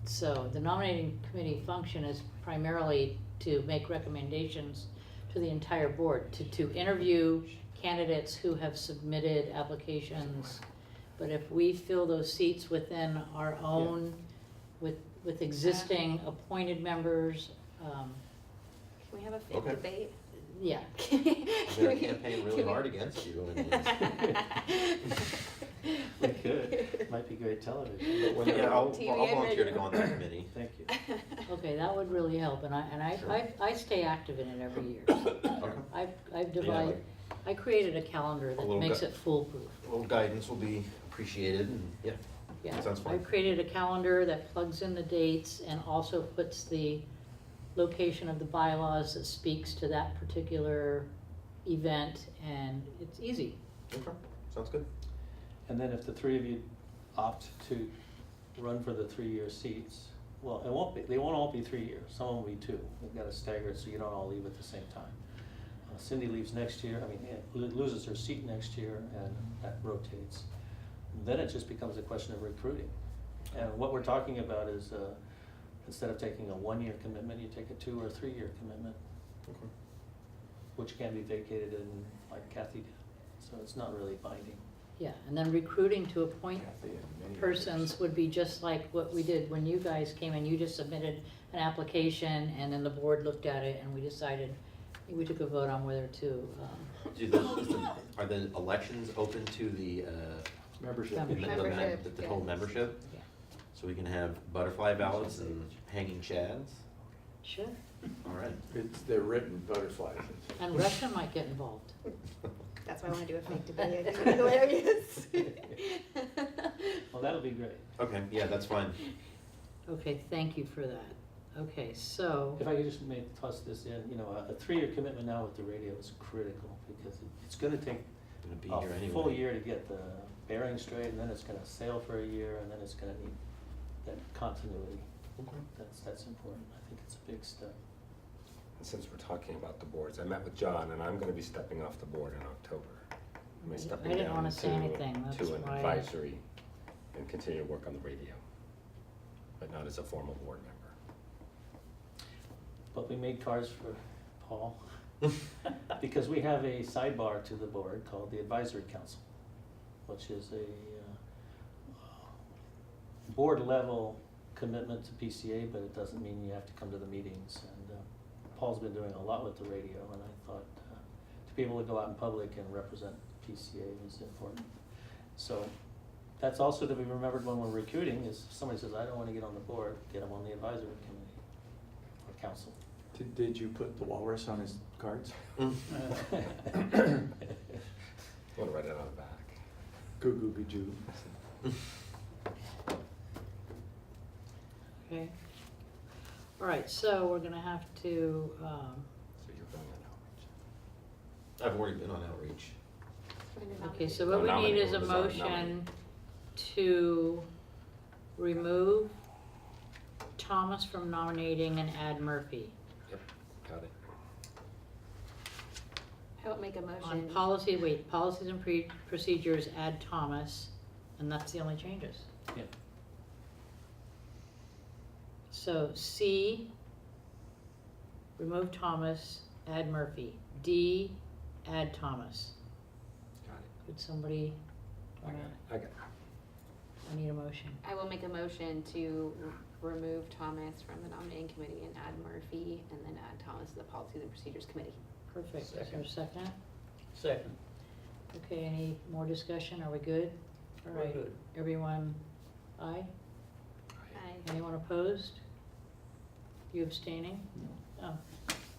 Speaker 2: So the nominating committee function is primarily to make recommendations to the entire board, to interview candidates who have submitted applications. But if we fill those seats within our own, with existing appointed members,
Speaker 4: Can we have a fake
Speaker 3: Okay.
Speaker 4: debate?
Speaker 2: yeah.
Speaker 3: I'm gonna campaign really hard against you and
Speaker 5: We could, might be great television.
Speaker 3: But yeah, I'll
Speaker 4: TV
Speaker 3: I'll
Speaker 4: and
Speaker 3: volunteer to
Speaker 4: radio.
Speaker 3: go on that committee.
Speaker 5: Thank you.
Speaker 2: Okay, that would really help, and
Speaker 3: Sure.
Speaker 2: I stay active in it every year.
Speaker 3: Okay.
Speaker 2: I've
Speaker 3: Yeah,
Speaker 2: divided, I created a calendar that
Speaker 3: little
Speaker 2: makes
Speaker 3: gu-
Speaker 2: it foolproof.
Speaker 3: A little guidance will be appreciated and, yeah,
Speaker 2: Yeah,
Speaker 3: sounds fine.
Speaker 2: I've created a calendar that plugs in the dates and also puts the location of the bylaws that speaks to that particular event, and it's easy.
Speaker 3: Okay, sounds good.
Speaker 5: And then if the 3 of you opt to run for the 3-year seats. Well, it won't be, they won't all be 3 years, some will be 2. We've got to stagger it so you don't all leave at the same time. Cindy leaves next year, loses her seat next year, and that rotates. Then it just becomes a question of recruiting. And what we're talking about is, instead of taking a 1-year commitment, you take a 2 or 3-year commitment,
Speaker 3: Okay.
Speaker 5: which can be vacated in, like Kathy did. So it's not really binding.
Speaker 2: Yeah, and then recruiting to appoint
Speaker 1: Kathy and many
Speaker 2: persons
Speaker 1: others.
Speaker 2: would be just like what we did when you guys came in. You just submitted an application and then the board looked at it and we decided, we took a vote on whether to,
Speaker 3: Are the elections open to the,
Speaker 1: Membership.
Speaker 2: Membership.
Speaker 3: the whole membership?
Speaker 2: Yeah.
Speaker 3: So we can have butterfly ballots and hanging chads?
Speaker 2: sure.
Speaker 3: All right.
Speaker 1: They're written butterflies.
Speaker 2: And Russia might get involved.
Speaker 4: That's why I wanna do a fake debate, I think it'd be hilarious.
Speaker 5: Well, that'll be great.
Speaker 3: Okay, yeah, that's fine.
Speaker 2: Okay, thank you for that. Okay, so,
Speaker 5: If I could just toss this in, a 3-year commitment now with the radio is critical, because it's gonna take
Speaker 3: I'm gonna be
Speaker 5: a
Speaker 3: here anyway.
Speaker 5: full year to get the bearings straight, and then it's gonna sail for a year, and then it's gonna need that continuity.
Speaker 3: Okay.
Speaker 5: That's important. I think it's a big step.
Speaker 6: And since we're talking about the boards, I met with John, and I'm gonna be stepping off the board in October. I'm
Speaker 2: I
Speaker 6: stepping
Speaker 2: didn't
Speaker 6: down
Speaker 2: wanna say anything, that's
Speaker 6: to an
Speaker 2: why.
Speaker 6: advisory and continue to work on the radio, but not as a formal board member.
Speaker 5: But we made cards for Paul, because we have a sidebar to the board called the Advisory Council, which is a board level commitment to PCA, but it doesn't mean you have to come to the meetings. And Paul's been doing a lot with the radio, and I thought to be able to go out in public and represent PCA was important. So that's also to be remembered when we're recruiting, is if somebody says, I don't want to get on the board, get them on the advisory committee or council.
Speaker 1: Did you put the walrus on his cards?
Speaker 6: I wanna write it on the back.
Speaker 1: Goo goo goo goo.
Speaker 2: okay. All right, so we're gonna have to,
Speaker 6: So you're going on outreach.
Speaker 3: I've already been on outreach.
Speaker 2: okay, so what we need
Speaker 6: Nominate,
Speaker 2: is a
Speaker 6: what was that?
Speaker 2: motion to remove Thomas from nominating and add Murphy.
Speaker 6: Yep, got it.
Speaker 4: I will make a motion.
Speaker 2: On policies and procedures, add Thomas, and that's the only changes.
Speaker 5: Yeah.
Speaker 2: So C, remove Thomas, add Murphy. D, add Thomas.
Speaker 6: Got it.
Speaker 2: Would somebody,
Speaker 6: I got it. I got it.
Speaker 2: I need a motion.
Speaker 4: I will make a motion to remove Thomas from the nominating committee and add Murphy, and then add Thomas to the policies and procedures committee.
Speaker 2: Perfect, is there a second?
Speaker 5: Second.
Speaker 2: Okay, any more discussion, are we good? All
Speaker 5: We're
Speaker 2: right,
Speaker 5: good.
Speaker 2: everyone, aye?
Speaker 4: Aye.
Speaker 2: Anyone opposed? You abstaining? Oh,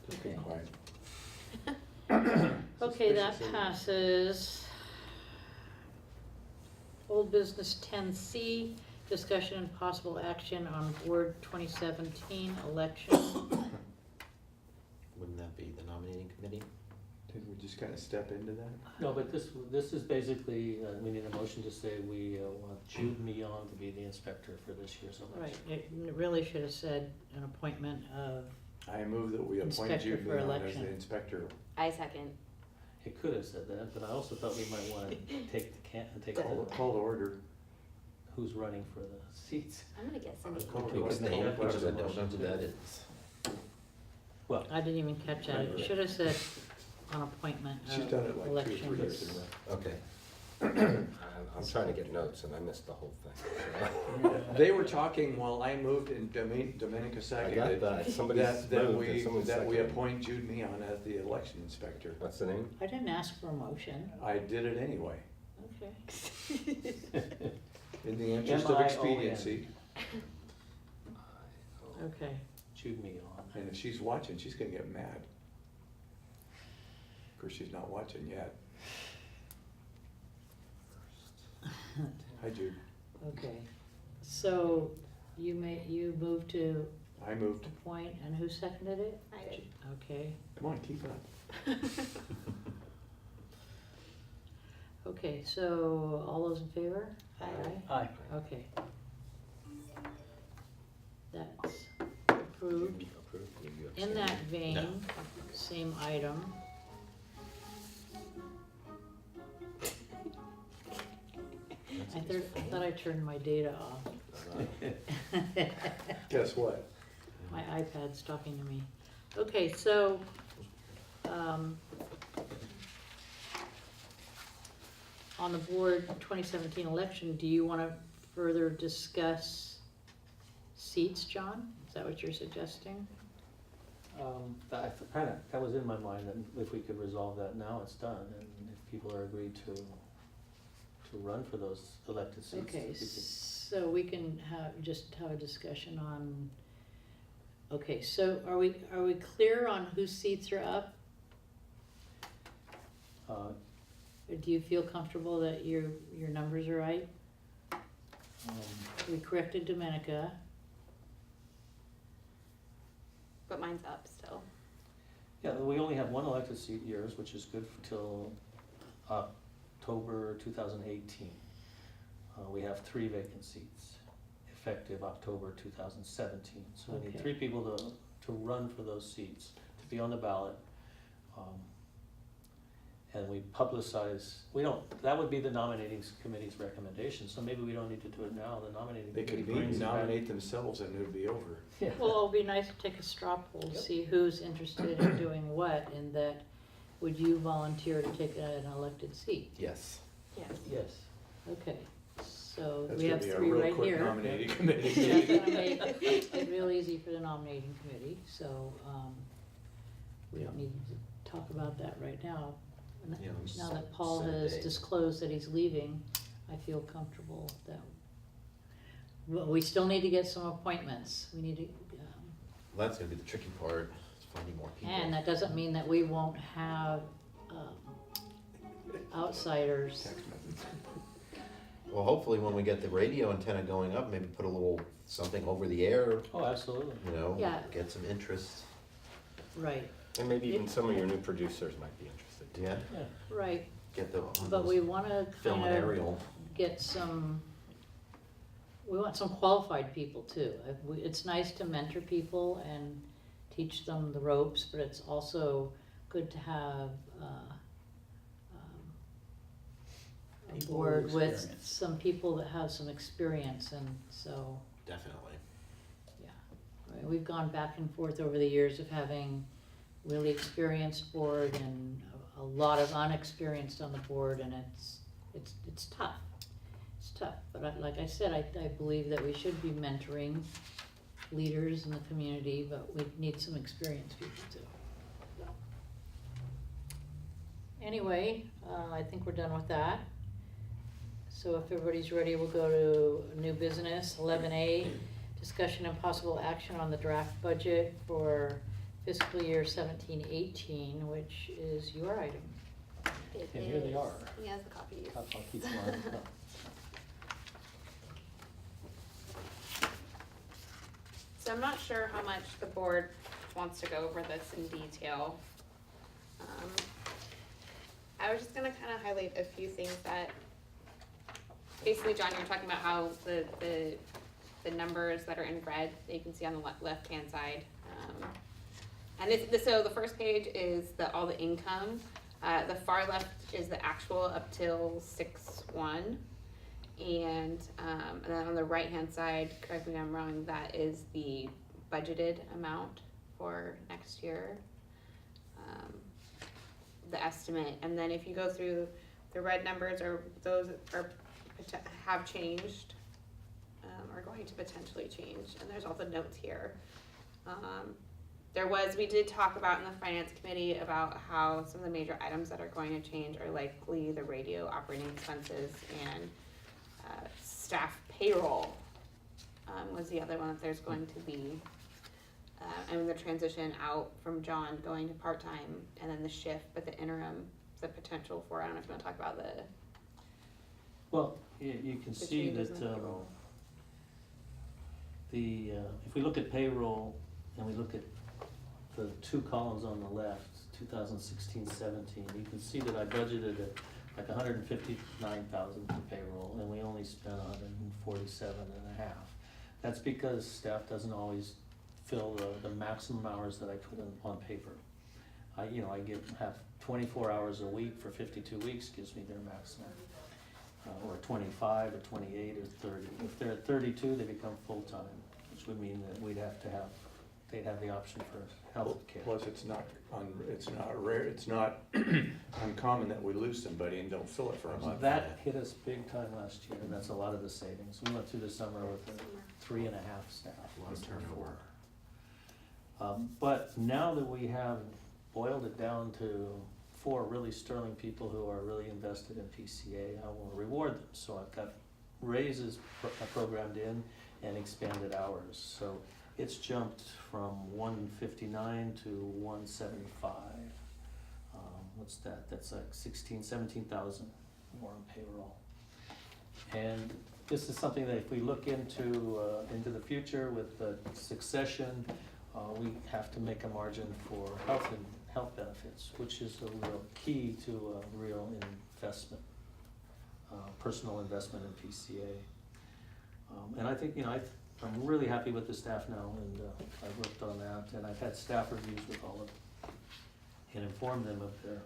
Speaker 1: Just be
Speaker 2: Okay.
Speaker 1: quiet.
Speaker 2: okay, that
Speaker 1: Suspicious, isn't it?
Speaker 2: passes. Old business 10C, discussion and possible action on board 2017 election.
Speaker 3: Wouldn't that be the nominating committee?
Speaker 1: Did we just kind of step into that?
Speaker 5: No, but this is basically, we need a motion to say we want Jude Millon to be the inspector for this year's
Speaker 2: Right,
Speaker 5: election.
Speaker 2: it really should have said an appointment of,
Speaker 1: I move that we appoint
Speaker 2: Inspector
Speaker 1: Jude
Speaker 2: for
Speaker 1: Leon as
Speaker 2: election.
Speaker 1: the inspector.
Speaker 4: I second.
Speaker 5: It could have said that, but I also thought we might want to take
Speaker 1: Call to order.
Speaker 5: who's running for the seats.
Speaker 4: I'm gonna get Cindy.
Speaker 1: Call to
Speaker 3: Because
Speaker 1: order.
Speaker 3: the only person I
Speaker 5: Motion
Speaker 3: don't know who
Speaker 5: to-
Speaker 3: that is.
Speaker 5: Well,
Speaker 2: I didn't even catch that, it should have said on appointment
Speaker 1: She's done it
Speaker 2: of
Speaker 1: like 2 or 3 years in
Speaker 2: elections.
Speaker 1: a row.
Speaker 3: Okay.
Speaker 6: I'm trying to get notes, and I missed the whole thing.
Speaker 1: They were talking while I moved and Dominica
Speaker 6: I
Speaker 1: seconded.
Speaker 6: got that. Somebody's
Speaker 1: That
Speaker 6: moved and
Speaker 1: we
Speaker 6: someone's
Speaker 1: that we
Speaker 6: seconded.
Speaker 1: appoint Jude Neon as the election inspector.
Speaker 6: What's the name?
Speaker 2: I didn't ask for a motion,
Speaker 1: I did it anyway,
Speaker 2: okay.
Speaker 1: in the interest of
Speaker 5: M-I-O-N.
Speaker 1: expediency.
Speaker 2: Okay,
Speaker 5: Jude Millon.
Speaker 1: And if she's watching, she's gonna get mad. Of course, she's not watching yet. Hi Jude.
Speaker 2: okay. So you moved to
Speaker 1: I moved.
Speaker 2: appoint, and who seconded it?
Speaker 4: I did.
Speaker 2: Okay,
Speaker 1: Come on, keep up.
Speaker 2: okay, so all those in favor?
Speaker 4: Aye.
Speaker 5: Aye.
Speaker 2: Okay. That's approved. In that vein,
Speaker 3: No.
Speaker 2: same item. I thought I turned my data off.
Speaker 1: Guess what?
Speaker 2: My iPad's talking to me. Okay, so, on the board 2017 election, do you wanna further discuss seats, John? Is that what you're suggesting?
Speaker 5: That was in my mind, and if we could resolve that now, it's done, and if people are agreed to run for those elected seats.
Speaker 2: Okay,
Speaker 5: we could-
Speaker 2: so we can just have a discussion on, okay, so are we clear on whose seats are up?
Speaker 5: uh,
Speaker 2: Do you feel comfortable that your numbers are right? We corrected Domenica.
Speaker 4: But mine's up still.
Speaker 5: Yeah, we only have one elected seat, yours, which is good till October 2018. We have 3 vacant seats, effective October 2017. So we need
Speaker 2: Okay.
Speaker 5: 3 people to run for those seats, to be on the ballot. And we publicize, that would be the nominating committee's recommendation, so maybe we don't need to do it now, the nominating
Speaker 1: They
Speaker 5: committee
Speaker 1: could meet
Speaker 5: brings
Speaker 1: and
Speaker 5: it back.
Speaker 1: nominate themselves and it would be over.
Speaker 5: Yeah.
Speaker 2: Well, it'll be nice to take a straw poll,
Speaker 5: Yep.
Speaker 2: see who's interested in doing what, and that, would you volunteer to take an elected seat?
Speaker 3: Yes.
Speaker 4: Yes.
Speaker 5: Yes.
Speaker 2: Okay, so
Speaker 1: That's
Speaker 2: we
Speaker 1: gonna
Speaker 2: have
Speaker 1: be a
Speaker 2: 3
Speaker 1: real
Speaker 2: right
Speaker 1: quick
Speaker 2: here.
Speaker 1: nominating
Speaker 2: That's
Speaker 1: committee.
Speaker 2: gonna make it real easy for the nominating committee, so, we don't need to talk about that right now.
Speaker 3: Yeah, let's
Speaker 2: Now that Paul
Speaker 3: set a
Speaker 2: has
Speaker 3: date.
Speaker 2: disclosed that he's leaving, I feel comfortable that, well, we still need to get some appointments, we need to,
Speaker 3: Well, that's gonna be the tricky part, is finding more people.
Speaker 2: and that doesn't mean that we won't have, outsiders.
Speaker 1: Text message.
Speaker 3: Well, hopefully when we get the radio antenna going up, maybe put a little something over the air,
Speaker 5: Oh, absolutely.
Speaker 3: you know,
Speaker 2: Yeah.
Speaker 3: get some interest.
Speaker 2: Right,
Speaker 6: And maybe even some of your new producers might be interested too.
Speaker 3: Yeah,
Speaker 5: Yeah.
Speaker 2: right,
Speaker 3: get the,
Speaker 2: but we wanna
Speaker 3: film an
Speaker 2: kind of
Speaker 3: aerial.
Speaker 2: get some, we want some qualified people too. It's nice to mentor people and teach them the ropes, but it's also good to have, a
Speaker 5: People with
Speaker 2: board with
Speaker 5: experience.
Speaker 2: some people that have some experience, and so,
Speaker 3: Definitely.
Speaker 2: right, we've gone back and forth over the years of having really experienced board and a lot of unexperienced on the board, and it's tough. It's tough, but like I said, I believe that we should be mentoring leaders in the community, but we need some experienced people too. Anyway, I think we're done with that. So if everybody's ready, we'll go to new business, 11A, discussion and possible action on the draft budget for fiscal year 17-18, which is your item.
Speaker 4: It
Speaker 5: And here they
Speaker 4: is.
Speaker 5: are.
Speaker 4: He has the copies.
Speaker 5: I'll keep mine.
Speaker 4: So I'm not sure how much the board wants to go over this in detail. I was just gonna kind of highlight a few things that, basically, John, you're talking about how the numbers that are in red, that you can see on the left-hand side. And so the first page is all the income. The far left is the actual up till 6/1. And then on the right-hand side, correct me if I'm wrong, that is the budgeted amount for next year. The estimate, and then if you go through the red numbers, or those have changed, are going to potentially change, and there's all the notes here. We did talk about in the finance committee about how some of the major items that are going to change are likely the radio operating expenses and staff payroll was the other one that there's going to be. And the transition out from John going to part-time, and then the shift, but the interim, the potential for, I don't know if you wanna talk about the,
Speaker 5: Well, you can
Speaker 4: The
Speaker 5: see
Speaker 4: changes
Speaker 5: that,
Speaker 4: in the payroll.
Speaker 5: if we look at payroll and we look at the 2 columns on the left, 2016-17, you can see that I budgeted at like 159,000 for payroll, and we only spent 147.5. That's because staff doesn't always fill the maximum hours that I put in on paper. I have 24 hours a week for 52 weeks gives me their maximum. Or 25 or 28 or 30. If they're at 32, they become full-time, which would mean that they'd have the option for health care.
Speaker 1: Plus, it's not rare, it's not uncommon that we lose somebody and don't fill it for a month.
Speaker 5: That hit us big time last year, and that's a lot of the savings. We went through the summer with 3.5 staff.
Speaker 3: A lot of turnover.
Speaker 5: But now that we have boiled it down to 4 really sterling people who are really invested in PCA, I will reward them. So I've got raises programmed in and expanded hours. So it's jumped from 159 to 175. What's that? That's like 17,000 more on payroll. And this is something that if we look into the future with the succession, we have to make a margin for health benefits, which is a real key to a real investment, personal investment in PCA. And I think, I'm really happy with the staff now, and I've worked on that, and I've had staff reviews with all of them and informed them of their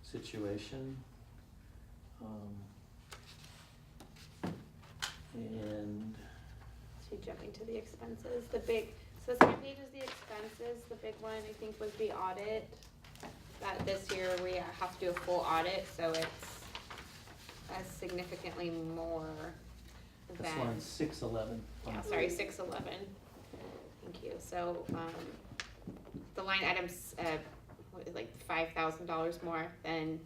Speaker 5: situation. And
Speaker 4: So jumping to the expenses, so the second page is the expenses, the big one I think was the audit. That this year we have to do a full audit, so it's significantly more than.
Speaker 5: that's line 611.
Speaker 4: Yeah, sorry, 611. Thank you. So, the line items, like $5,000 more than,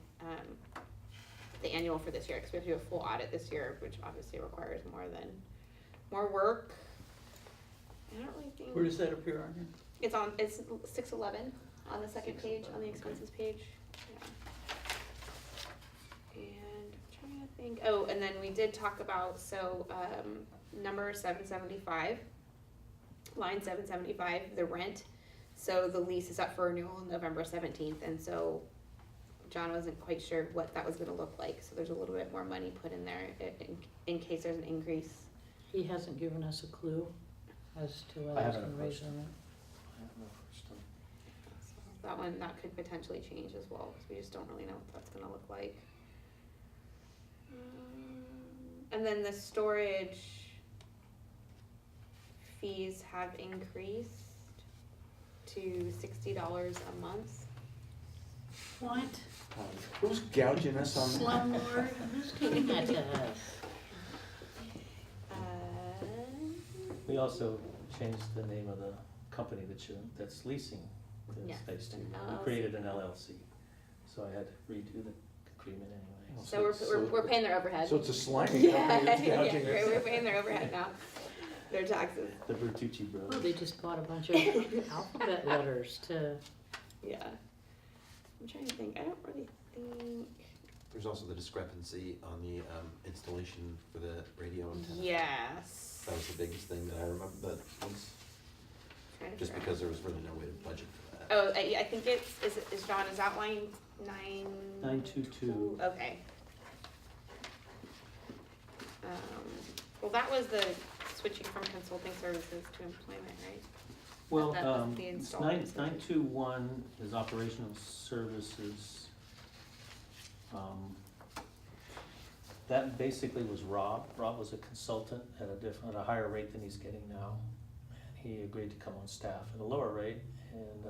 Speaker 4: the annual for this year, because we have to do a full audit this year, which obviously requires more work. I don't really think.
Speaker 2: Where does that appear on here?
Speaker 4: It's 611 on the second page, on the expenses page. Yeah. And I'm trying to think, and then we did talk about, number 775, line 775, the rent. So the lease is up for renewal on November 17th, and so John wasn't quite sure what that was gonna look like, so there's a little bit more money put in there in case there's an increase.
Speaker 2: He hasn't given us a clue as to
Speaker 5: I
Speaker 2: whether he's
Speaker 5: haven't
Speaker 2: gonna raise
Speaker 5: approached
Speaker 2: or
Speaker 5: him.
Speaker 2: not.
Speaker 5: I have no first time.
Speaker 4: So that could potentially change as well, because we just don't really know what that's gonna look like. And then the storage fees have increased to $60 a month.
Speaker 2: What?
Speaker 1: Who's gouging us on that?
Speaker 2: Slumlord, who's doing that to us?
Speaker 5: We also changed the name of the company that's leasing the
Speaker 4: Yes,
Speaker 5: space to.
Speaker 4: an
Speaker 5: We
Speaker 4: LLC.
Speaker 5: created an LLC, so I had to redo the agreement anyway.
Speaker 4: So we're paying their overhead.
Speaker 1: So it's a slimy
Speaker 4: Yeah,
Speaker 1: company that's
Speaker 4: yeah,
Speaker 1: gouging us.
Speaker 4: we're paying their overhead now, their taxes.
Speaker 5: The Bertucci
Speaker 2: Oh,
Speaker 5: brothers.
Speaker 2: they just bought a bunch of alphabet letters to,
Speaker 4: Yeah. I'm trying to think, I don't really think,
Speaker 3: There's also the discrepancy on the installation for the radio antenna.
Speaker 4: yes.
Speaker 3: That was the biggest thing that I remember, that was,
Speaker 4: Trying to
Speaker 3: just
Speaker 4: figure out.
Speaker 3: because there was really no way to budget for that.
Speaker 4: Oh, I think is John, is that line
Speaker 5: 922.
Speaker 4: Okay. Well, that was the switching from consulting services to employment, right?
Speaker 5: Well,
Speaker 4: That was the installment.
Speaker 5: 921 is operational services. That basically was Rob. Rob was a consultant at a higher rate than he's getting now. And he agreed to come on staff at a lower rate, and,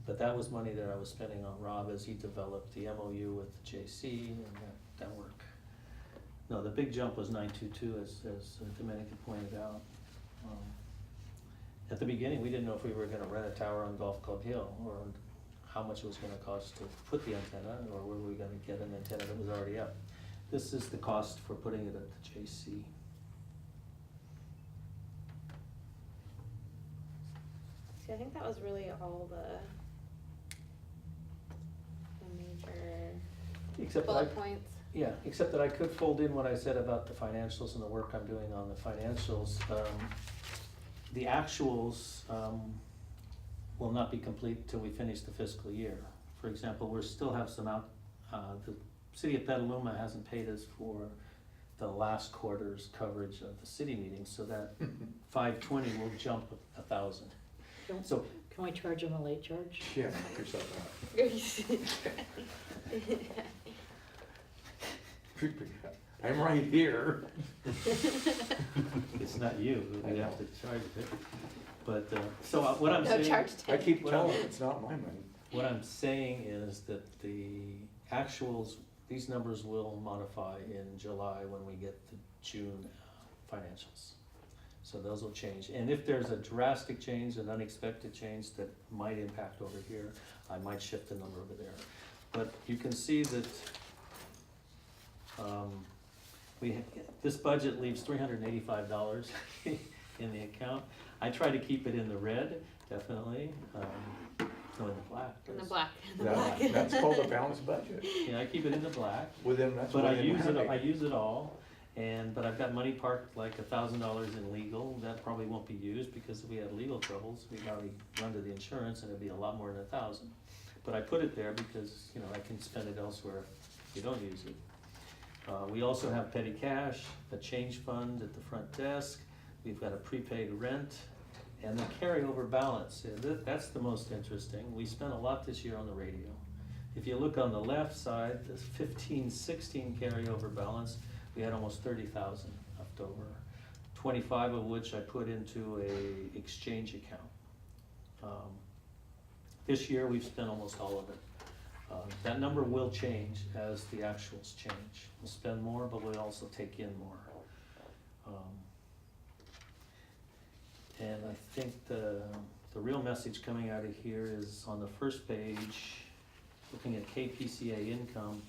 Speaker 5: but that was money that I was spending on Rob as he developed the MOU with the JC and that work. No, the big jump was 922, as Domenico pointed out. At the beginning, we didn't know if we were gonna rent a tower on Golf Club Hill, or how much it was gonna cost to put the antenna, or were we gonna get an antenna that was already up. This is the cost for putting it at the JC.
Speaker 4: See, I think that was really all the major
Speaker 5: Except that
Speaker 4: bullet points.
Speaker 5: Yeah, except that I could fold in what I said about the financials and the work I'm doing on the financials. The actuals will not be complete until we finish the fiscal year. For example, we still have some the city of Petaluma hasn't paid us for the last quarter's coverage of the city meetings, so that 520 will jump 1,000.
Speaker 2: Can-
Speaker 5: So
Speaker 2: Can we charge them a late charge?
Speaker 1: Yeah, knock yourself out. I'm right here.
Speaker 5: it's not you who we have to charge it. But, so what I'm
Speaker 4: No
Speaker 5: saying.
Speaker 4: charge
Speaker 1: I
Speaker 4: to.
Speaker 1: keep
Speaker 5: What
Speaker 1: telling
Speaker 5: I'm-
Speaker 1: them it's not my money.
Speaker 5: What I'm saying is that the actuals, these numbers will modify in July when we get the June financials. So those will change. And if there's a drastic change, an unexpected change that might impact over here, I might shift the number over there. But you can see that this budget leaves $385 in the account. I try to keep it in the red, definitely. No, in the black.
Speaker 4: In the black, in the black.
Speaker 1: That's called a balanced budget.
Speaker 5: Yeah, I keep it in the black,
Speaker 1: Within, that's
Speaker 5: but I
Speaker 1: within
Speaker 5: use it,
Speaker 1: money.
Speaker 5: I use it all. But I've got money parked, like $1,000 in legal, that probably won't be used, because if we had legal troubles, we'd already run to the insurance and it'd be a lot more than 1,000. But I put it there because, you know, I can spend it elsewhere if you don't use it. We also have petty cash, a change fund at the front desk, we've got a prepaid rent, and the carryover balance. That's the most interesting. We spent a lot this year on the radio. If you look on the left side, the 15-16 carryover balance, we had almost 30,000 left over, 25 of which I put into a exchange account. This year, we've spent almost all of it. That number will change as the actuals change. We'll spend more, but we'll also take in more. And I think the real message coming out of here is on the first page, looking at KPCA income.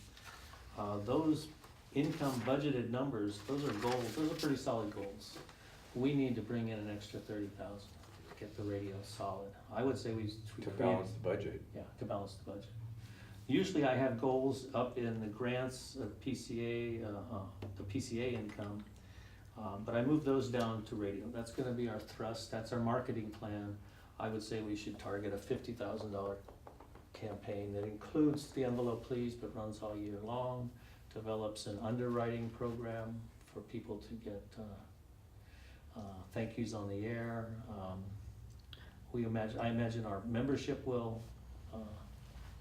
Speaker 5: Those income budgeted numbers, those are goals, those are pretty solid goals. We need to bring in an extra 30,000 to get the radio solid. I would say we
Speaker 1: To
Speaker 5: create-
Speaker 1: balance the budget.
Speaker 5: Yeah, to balance the budget. Usually I have goals up in the grants of PCA, the PCA income, but I moved those down to radio. That's gonna be our thrust, that's our marketing plan. I would say we should target a $50,000 campaign that includes the envelope please, but runs all year long, develops an underwriting program for people to get thank yous on the air. I imagine our membership will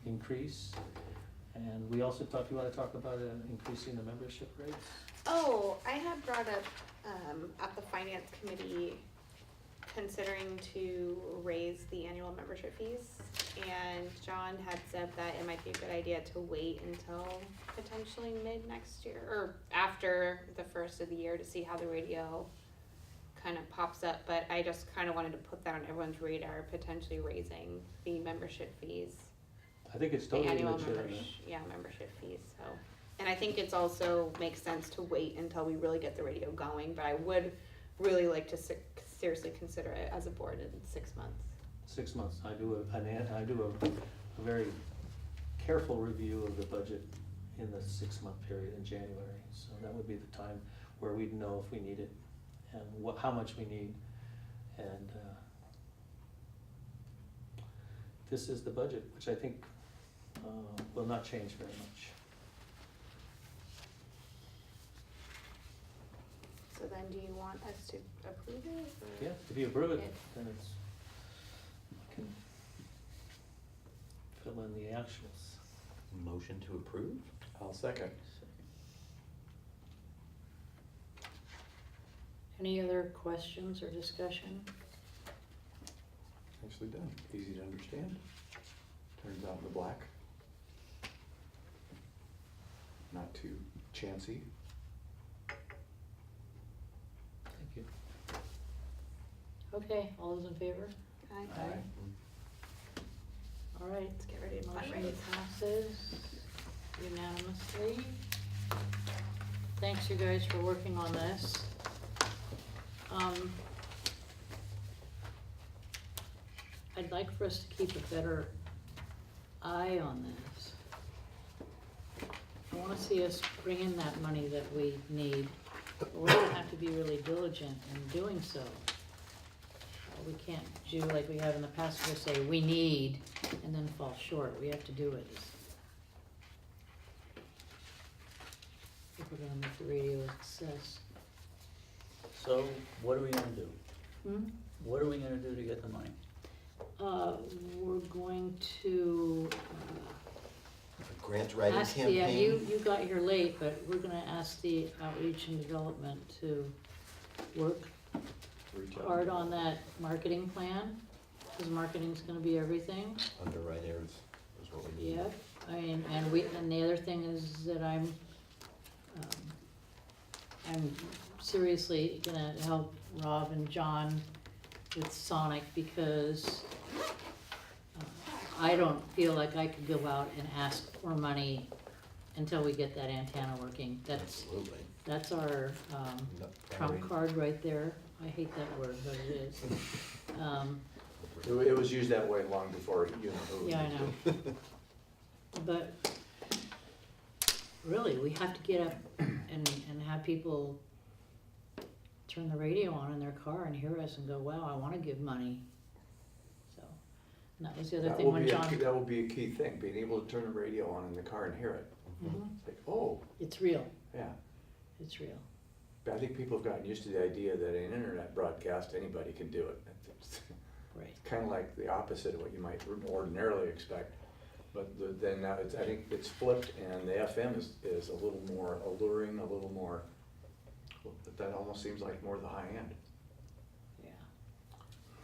Speaker 5: increase. And we also talked, you wanna talk about increasing the membership rates?
Speaker 4: Oh, I had brought up, at the finance committee, considering to raise the annual membership fees. And John had said that it might be a good idea to wait until potentially mid next year, or after the first of the year, to see how the radio kind of pops up. But I just kind of wanted to put that on everyone's radar, potentially raising the membership fees.
Speaker 5: I think it's
Speaker 4: The
Speaker 5: totally
Speaker 4: annual
Speaker 5: legitimate.
Speaker 4: membership fees, so. And I think it's also makes sense to wait until we really get the radio going, but I would really like to seriously consider it as a board in 6 months.
Speaker 5: 6 months, I do a very careful review of the budget in the 6-month period in January. So that would be the time where we'd know if we need it and how much we need. And this is the budget, which I think will not change very much.
Speaker 4: So then do you want us to approve it? Or?
Speaker 5: Yeah, if you approve it,
Speaker 4: Yeah.
Speaker 5: then it's, I can fill in the actuals.
Speaker 3: Motion to approve?
Speaker 1: I'll second.
Speaker 2: Any other questions or discussion?
Speaker 1: Nicely done. Easy to understand. Turns out in the black. Not too chancy.
Speaker 5: Thank you.
Speaker 2: Okay, all those in favor?
Speaker 4: Aye.
Speaker 2: All right,
Speaker 4: Let's get ready to
Speaker 2: motion
Speaker 4: fundraise.
Speaker 2: passes unanimously. Thanks you guys for working on this. I'd like for us to keep a better eye on this. I wanna see us bring in that money that we need, but we're gonna have to be really diligent in doing so. We can't do like we have in the past, just say, we need, and then fall short, we have to do it. If we're gonna make the radio a success.
Speaker 7: So what are we gonna do?
Speaker 2: Hmm?
Speaker 7: What are we gonna do to get the money?
Speaker 2: We're going to,
Speaker 3: Grant writing
Speaker 2: ask the,
Speaker 3: campaign.
Speaker 2: you got here late, but we're gonna ask the outreach and development to work
Speaker 1: Retail.
Speaker 2: hard on that marketing plan, cause marketing's gonna be everything.
Speaker 3: Underwriters is what we need.
Speaker 2: Yeah, I mean, and the other thing is that I'm seriously gonna help Rob and John with Sonic because I don't feel like I could go out and ask for money until we get that antenna working.
Speaker 3: Absolutely.
Speaker 2: That's our,
Speaker 3: No,
Speaker 2: trump
Speaker 3: priority.
Speaker 2: card right there. I hate that word, but it is.
Speaker 1: It was used that way long before you know who.
Speaker 2: Yeah, I know. But really, we have to get up and have people turn the radio on in their car and hear us and go, wow, I wanna give money. So, and that was the other
Speaker 1: That
Speaker 2: thing
Speaker 1: will
Speaker 2: when
Speaker 1: be a
Speaker 2: John,
Speaker 1: key, that will be a key thing, being able to turn the radio on in the car and hear it.
Speaker 2: Mhm.
Speaker 1: It's like, oh,
Speaker 2: It's real,
Speaker 1: yeah.
Speaker 2: it's real.
Speaker 1: But I think people have gotten used to the idea that an internet broadcast, anybody can do it. It's
Speaker 2: Right.
Speaker 1: kind of like the opposite of what you might ordinarily expect. But then now it's, I think it's flipped and the FM is a little more alluring, a little more, but that almost seems like more the high end.
Speaker 2: Yeah.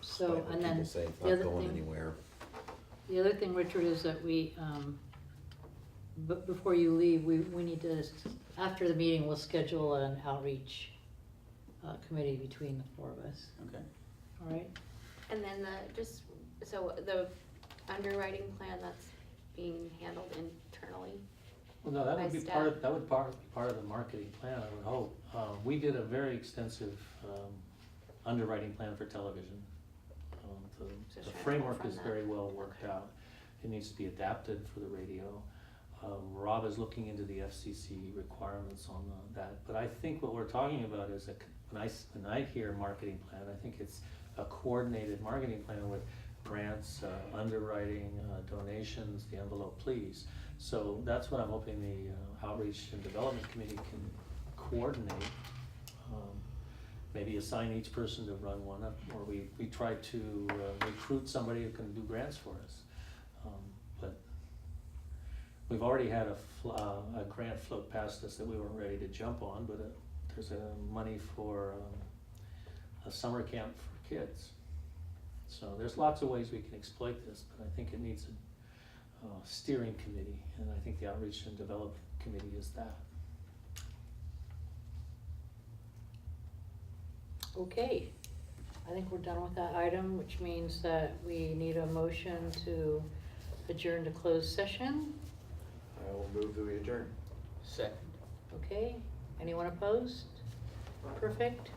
Speaker 2: So,
Speaker 3: Despite what
Speaker 2: and then
Speaker 3: people say, it's
Speaker 2: the
Speaker 3: not
Speaker 2: other
Speaker 3: going
Speaker 2: thing,
Speaker 3: anywhere.
Speaker 2: the other thing, Richard, is that we, but before you leave, we need to, after the meeting, we'll schedule an outreach committee between the four of us,
Speaker 7: Okay.
Speaker 2: all right?
Speaker 4: And then so the underwriting plan that's being handled internally.
Speaker 5: Well, no, that
Speaker 4: By
Speaker 5: would be
Speaker 4: staff.
Speaker 5: part of the marketing plan, I would hope. We did a very extensive, underwriting plan for television.
Speaker 4: Just
Speaker 5: The
Speaker 4: trying to
Speaker 5: framework
Speaker 4: pull
Speaker 5: is
Speaker 4: from
Speaker 5: very
Speaker 4: that.
Speaker 5: well worked out. It needs to be adapted for the radio. Rob is looking into the FCC requirements on that, but I think what we're talking about is when I hear marketing plan, I think it's a coordinated marketing plan with grants, underwriting, donations, the envelope please. So that's what I'm hoping the outreach and development committee can coordinate. Maybe assign each person to run one up, or we try to recruit somebody who can do grants for us. But we've already had a grant float past us that we weren't ready to jump on, but there's money for a summer camp for kids. So there's lots of ways we can exploit this, but I think it needs a steering committee, and I think the outreach and development committee is that.
Speaker 2: Okay, I think we're done with that item, which means that we need a motion to adjourn to closed session.
Speaker 1: I will move that we adjourn.
Speaker 7: Second.
Speaker 2: Okay, anyone opposed? Perfect.